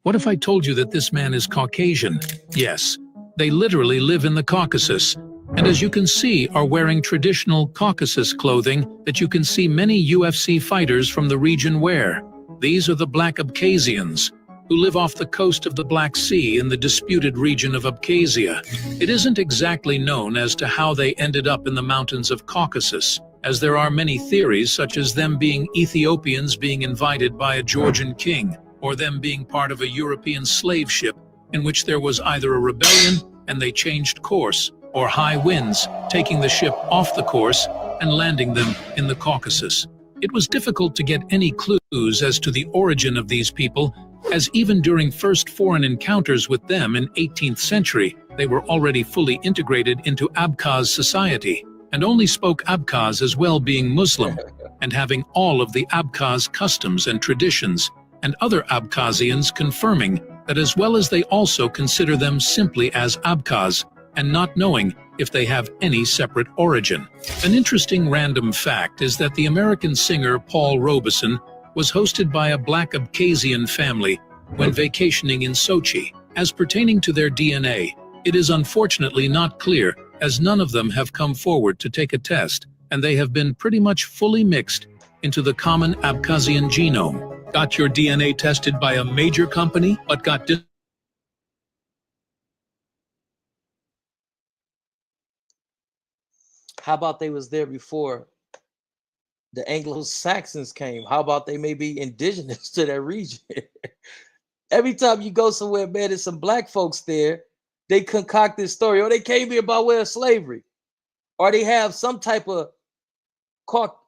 What if I told you that this man is Caucasian? Yes, they literally live in the Caucasus, and as you can see, are wearing traditional Caucasus clothing that you can see many UFC fighters from the region wear. These are the Black Abkhazians, who live off the coast of the Black Sea in the disputed region of Abkhazia. It isn't exactly known as to how they ended up in the mountains of Caucasus, as there are many theories such as them being Ethiopians being invited by a Georgian king, or them being part of a European slave ship in which there was either a rebellion and they changed course, or high winds taking the ship off the course and landing them in the Caucasus. It was difficult to get any clues as to the origin of these people, as even during first foreign encounters with them in 18th century, they were already fully integrated into Abkhaz society, and only spoke Abkhaz as well, being Muslim, and having all of the Abkhaz customs and traditions, and other Abkhazians confirming that, as well as they also consider them simply as Abkhaz, and not knowing if they have any separate origin. An interesting random fact is that the American singer Paul Robeson was hosted by a Black Abkhazian family when vacationing in Sochi. As pertaining to their DNA, it is unfortunately not clear, as none of them have come forward to take a test, and they have been pretty much fully mixed into the common Abkhazian genome. Got your DNA tested by a major company, but got
How about they was there before the Anglo-Saxons came? How about they may be indigenous to that region? Every time you go somewhere, man, there's some black folks there. They concoct this story, or they came here by way of slavery, or they have some type of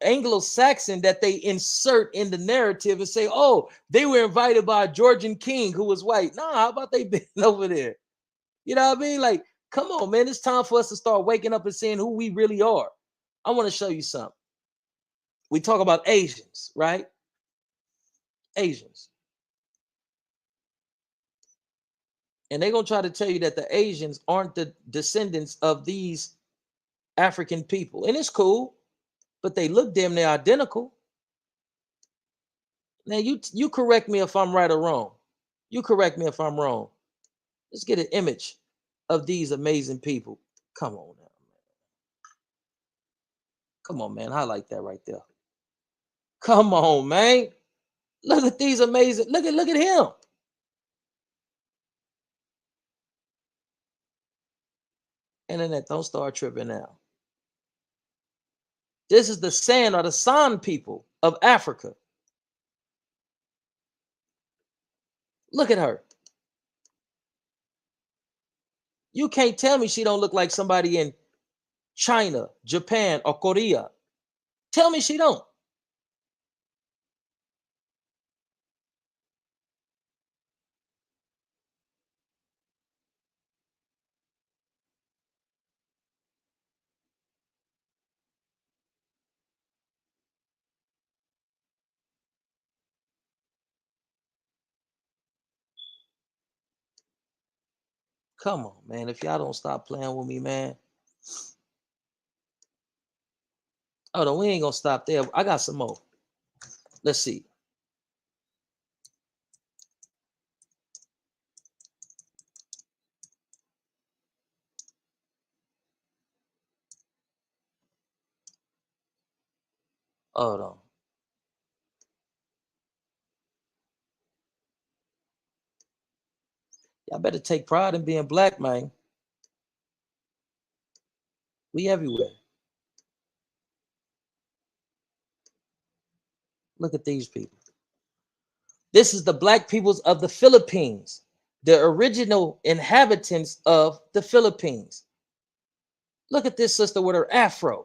Anglo-Saxon that they insert in the narrative and say, oh, they were invited by a Georgian king who was white. Nah, how about they been over there? You know what I mean? Like, come on, man. It's time for us to start waking up and seeing who we really are. I want to show you something. We talk about Asians, right? Asians. And they're going to try to tell you that the Asians aren't the descendants of these African people. And it's cool, but they look damn near identical. Now, you correct me if I'm right or wrong. You correct me if I'm wrong. Let's get an image of these amazing people. Come on now, man. Come on, man. Highlight that right there. Come on, man. Look at these amazing. Look at him. Internet, don't start tripping now. This is the San or the San people of Africa. Look at her. You can't tell me she don't look like somebody in China, Japan, or Korea. Tell me she don't. Come on, man. If y'all don't stop playing with me, man. Oh, no, we ain't gonna stop there. I got some more. Let's see. Hold on. Y'all better take pride in being black, man. We everywhere. Look at these people. This is the black peoples of the Philippines, the original inhabitants of the Philippines. Look at this sister with her afro.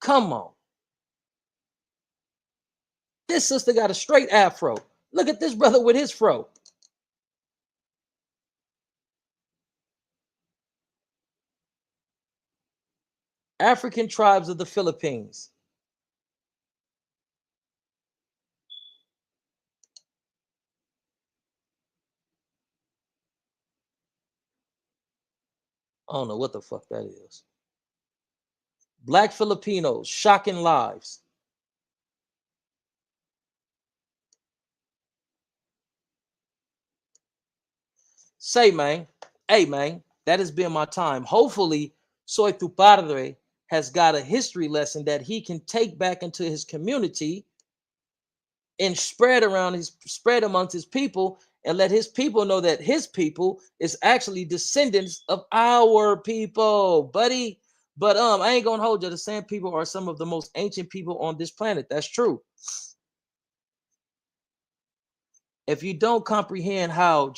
Come on. This sister got a straight afro. Look at this brother with his fro. African tribes of the Philippines. I don't know what the fuck that is. Black Filipinos, shocking lives. Say, man, hey, man, that has been my time. Hopefully, Soy Tu Padre has got a history lesson that he can take back into his community and spread amongst his people, and let his people know that his people is actually descendants of our people, buddy. But I ain't gonna hold you. The San people are some of the most ancient people on this planet. That's true. If you don't comprehend how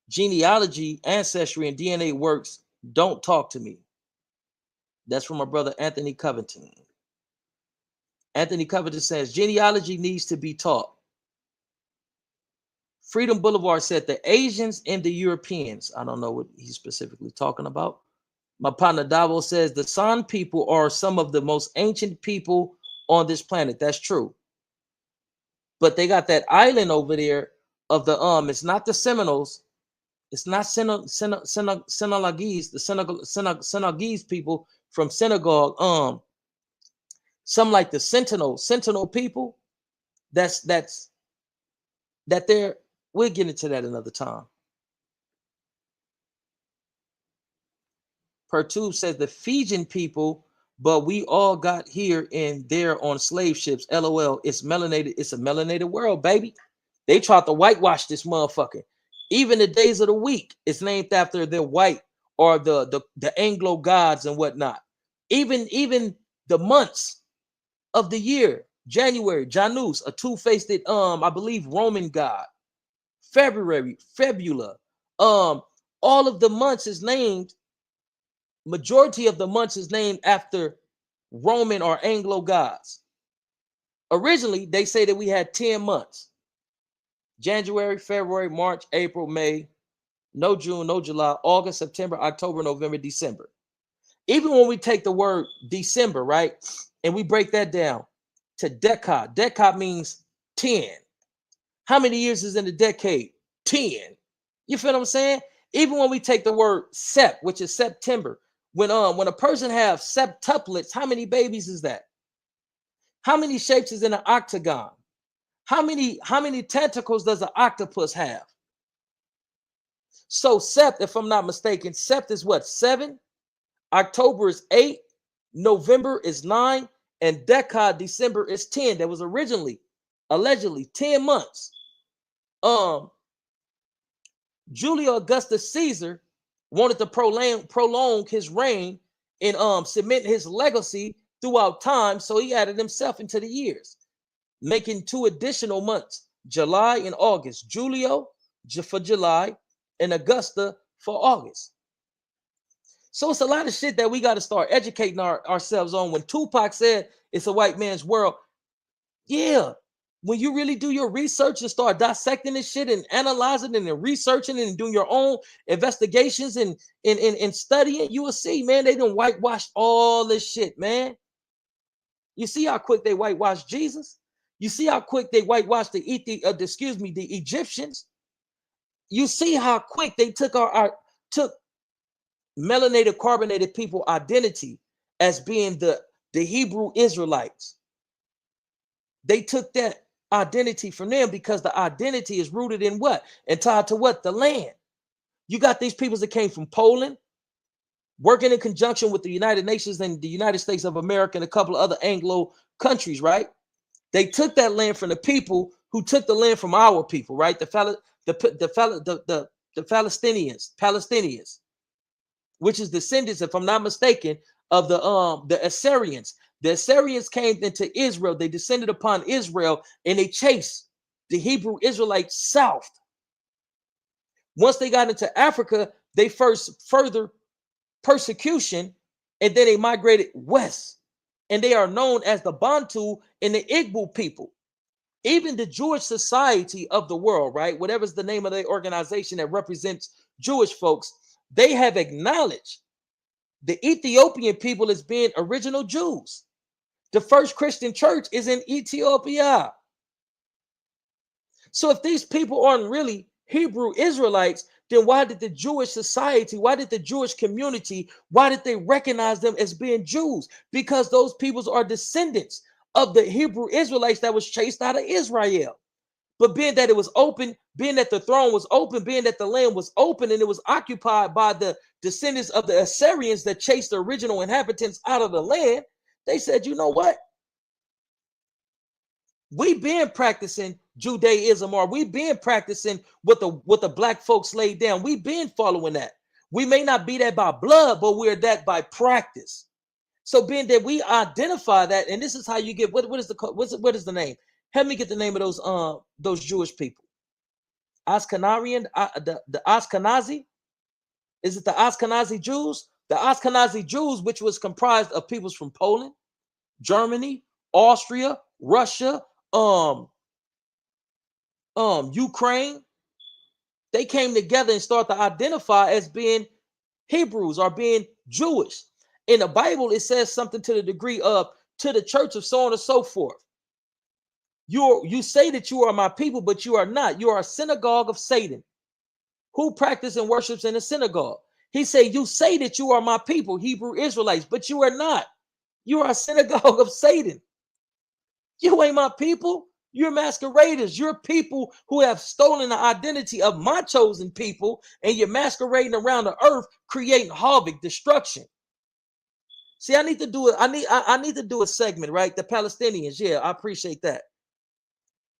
genealogy, ancestry, and DNA works, don't talk to me. That's from my brother Anthony Covington. Anthony Covington says genealogy needs to be taught. Freedom Boulevard said the Asians and the Europeans. I don't know what he's specifically talking about. My partner Davo says the San people are some of the most ancient people on this planet. That's true. But they got that island over there of the it's not the Seminoles. It's not Senegalese, the Senegalese people from synagogue. Some like the Sentinel people. That they're. We'll get into that another time. Pertube says the Fijian people, but we all got here and there on slave ships. LOL. It's melanated. It's a melanated world, baby. They tried to whitewash this motherfucker. Even the days of the week, it's named after their white or the Anglo gods and whatnot. Even the months of the year, January, Janus, a two-faced, I believe, Roman god. February, Febula. All of the months is named. Majority of the months is named after Roman or Anglo gods. Originally, they say that we had 10 months. January, February, March, April, May, no June, no July, August, September, October, November, December. Even when we take the word December, right, and we break that down to decade. Decade means 10. How many years is in a decade? 10. You feel what I'm saying? Even when we take the word sept, which is September, when a person have septuplets, how many babies is that? How many shapes is in an octagon? How many tentacles does an octopus have? So sept, if I'm not mistaken, sept is what? 7. October is 8. November is 9. And decade, December is 10. That was originally, allegedly, 10 months. Julio Augustus Caesar wanted to prolong his reign and cement his legacy throughout time, so he added himself into the years, making 2 additional months, July and August. Julio for July and Augusta for August. So it's a lot of shit that we got to start educating ourselves on. When Tupac said it's a white man's world, yeah, when you really do your research and start dissecting this shit and analyzing it and researching it and doing your own investigations and studying, you will see, man, they done whitewashed all this shit, man. You see how quick they whitewashed Jesus? You see how quick they whitewashed the Egyptians? You see how quick they took took melanated, carbonated people identity as being the Hebrew Israelites. They took that identity from them because the identity is rooted in what? And tied to what? The land. You got these peoples that came from Poland, working in conjunction with the United Nations and the United States of America and a couple of other Anglo countries, right? They took that land from the people who took the land from our people, right? The Palestinians, which is descendants, if I'm not mistaken, of the Assyrians. The Assyrians came into Israel. They descended upon Israel and they chased the Hebrew Israelites south. Once they got into Africa, they further persecution, and then they migrated west. And they are known as the Bantu and the Igbo people. Even the Jewish Society of the World, right? Whatever's the name of the organization that represents Jewish folks, they have acknowledged the Ethiopian people as being original Jews. The first Christian church is in Ethiopia. So if these people aren't really Hebrew Israelites, then why did the Jewish society, why did the Jewish community, why did they recognize them as being Jews? Because those peoples are descendants of the Hebrew Israelites that was chased out of Israel. But being that it was open, being that the throne was open, being that the land was open and it was occupied by the descendants of the Assyrians that chased the original inhabitants out of the land, they said, you know what? We've been practicing Judaism, or we've been practicing what the black folks laid down. We've been following that. We may not be that by blood, but we're that by practice. So being that we identify that, and this is how you get what is the name? Help me get the name of those Jewish people. Ashkenazian, the Ashkenazi. Is it the Ashkenazi Jews? The Ashkenazi Jews, which was comprised of peoples from Poland, Germany, Austria, Russia, Ukraine. They came together and started to identify as being Hebrews or being Jewish. In the Bible, it says something to the degree of to the church of so on and so forth. You say that you are my people, but you are not. You are a synagogue of Satan, who practice and worships in the synagogue. He said, you say that you are my people, Hebrew Israelites, but you are not. You are a synagogue of Satan. You ain't my people. You're masqueraders. You're people who have stolen the identity of my chosen people, and you're masquerading around the earth, creating havoc, destruction. See, I need to do it. I need to do a segment, right? The Palestinians. Yeah, I appreciate that.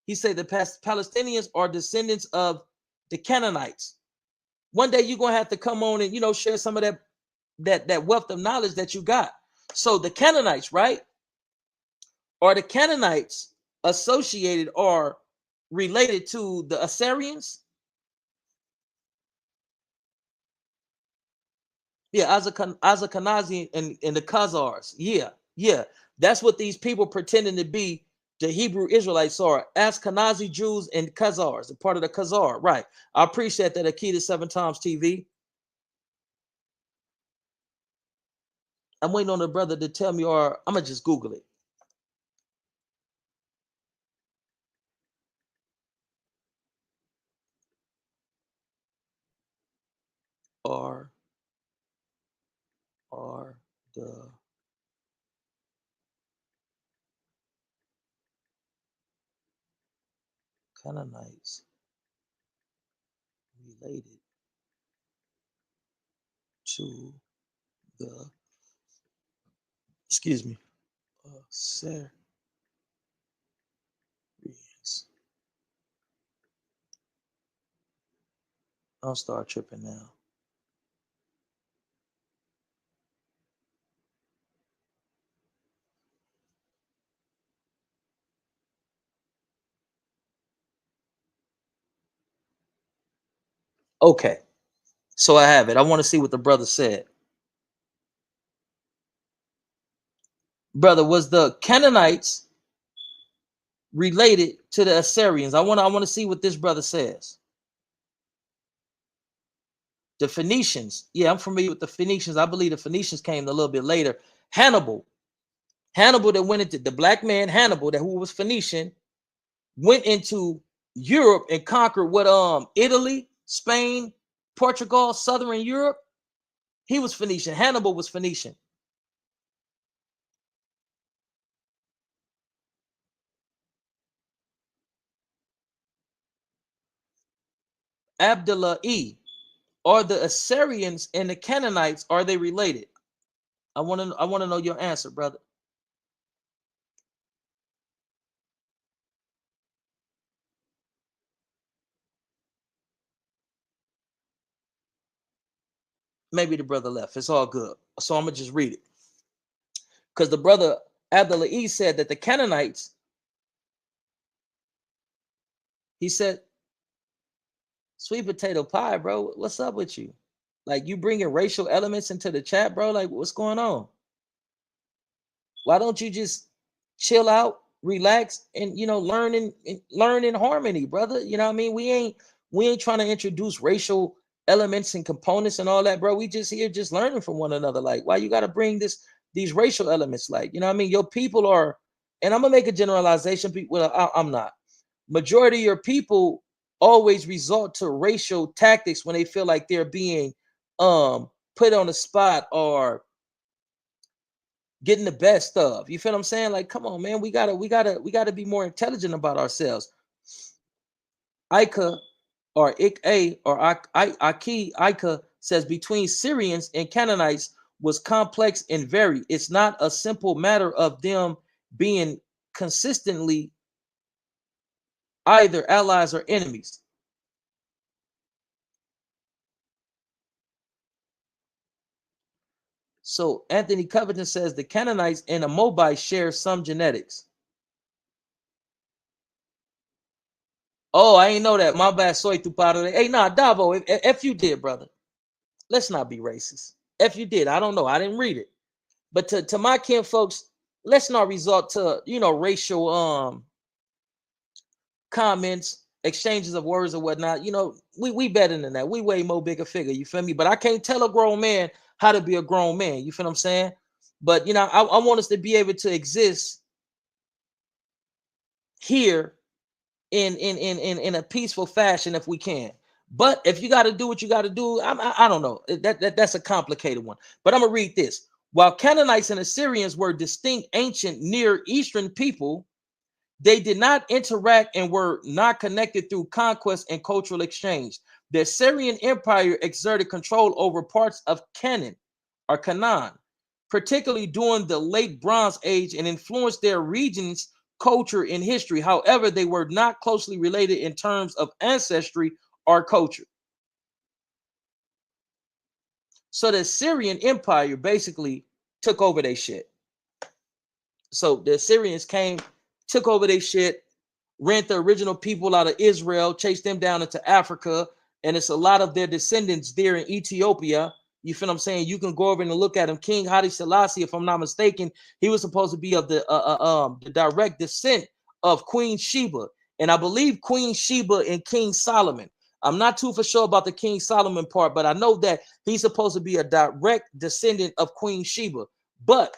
He said the Palestinians are descendants of the Canaanites. One day you're gonna have to come on and share some of that wealth of knowledge that you got. So the Canaanites, right? Are the Canaanites associated or related to the Assyrians? Yeah, Ashkenazi and the Khazars. Yeah. That's what these people pretending to be. The Hebrew Israelites are Ashkenazi Jews and Khazars, a part of the Khazar. Right. I appreciate that, Akita 7 Times TV. I'm waiting on the brother to tell me, or I'm gonna just Google it. Are the Canaanites related to the, excuse me, Assyrians? I'll start tripping now. Okay, so I have it. I want to see what the brother said. Brother, was the Canaanites related to the Assyrians? I want to see what this brother says. The Phoenicians. Yeah, I'm familiar with the Phoenicians. I believe the Phoenicians came a little bit later. Hannibal that went into the black man Hannibal, that who was Phoenician, went into Europe and conquered what Italy, Spain, Portugal, Southern Europe. He was Phoenician. Hannibal was Phoenician. Abdullah E. Are the Assyrians and the Canaanites, are they related? I want to know your answer, brother. Maybe the brother left. It's all good. So I'm gonna just read it. Because the brother Abdullah E said that the Canaanites, he said, sweet potato pie, bro. What's up with you? Like, you bringing racial elements into the chat, bro? Like, what's going on? Why don't you just chill out, relax, and learn in harmony, brother? You know what I mean? We ain't trying to introduce racial elements and components and all that, bro. We just here just learning from one another. Like, why you got to bring these racial elements? Like, you know what I mean? Your people are, and I'm gonna make a generalization. Well, I'm not. Majority of your people always resort to racial tactics when they feel like they're being put on the spot or getting the best of. You feel what I'm saying? Like, come on, man. We gotta be more intelligent about ourselves. Ika or Ik-A or Aki Ika says between Syrians and Canaanites was complex and varied. It's not a simple matter of them being consistently either allies or enemies. So Anthony Covington says the Canaanites and the Moabites share some genetics. Oh, I ain't know that. My bad. Soy tu padre. Hey, nah, Davo, if you did, brother, let's not be racist. If you did, I don't know. I didn't read it. But to my kin folks, let's not resort to, racial comments, exchanges of words or whatnot. We better than that. We way more bigger figure. You feel me? But I can't tell a grown man how to be a grown man. You feel what I'm saying? But I want us to be able to exist here in a peaceful fashion if we can. But if you got to do what you got to do, I don't know. That's a complicated one. But I'm going to read this. While Canaanites and Assyrians were distinct ancient Near Eastern people, they did not interact and were not connected through conquest and cultural exchange. The Assyrian Empire exerted control over parts of Canaan, particularly during the late Bronze Age, and influenced their region's culture and history. However, they were not closely related in terms of ancestry or culture. So the Assyrian Empire basically took over their shit. So the Assyrians came, took over their shit, rent the original people out of Israel, chased them down into Africa, and it's a lot of their descendants there in Ethiopia. You feel what I'm saying? You can go over and look at him. King Haile Selassie, if I'm not mistaken, he was supposed to be of the direct descent of Queen Sheba, and I believe Queen Sheba and King Solomon. I'm not too for sure about the King Solomon part, but I know that he's supposed to be a direct descendant of Queen Sheba. But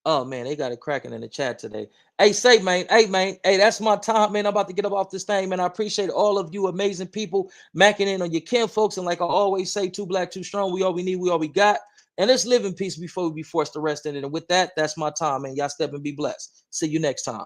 oh man, they got it cracking in the chat today. Hey, man, hey, that's my time, man. I'm about to get up off this thing, man. I appreciate all of you amazing people macking in on your kin folks. And like I always say, too black, too strong. We all we need, we all we got. And let's live in peace before we be forced to rest in it. And with that, that's my time, man. Y'all step and be blessed. See you next time.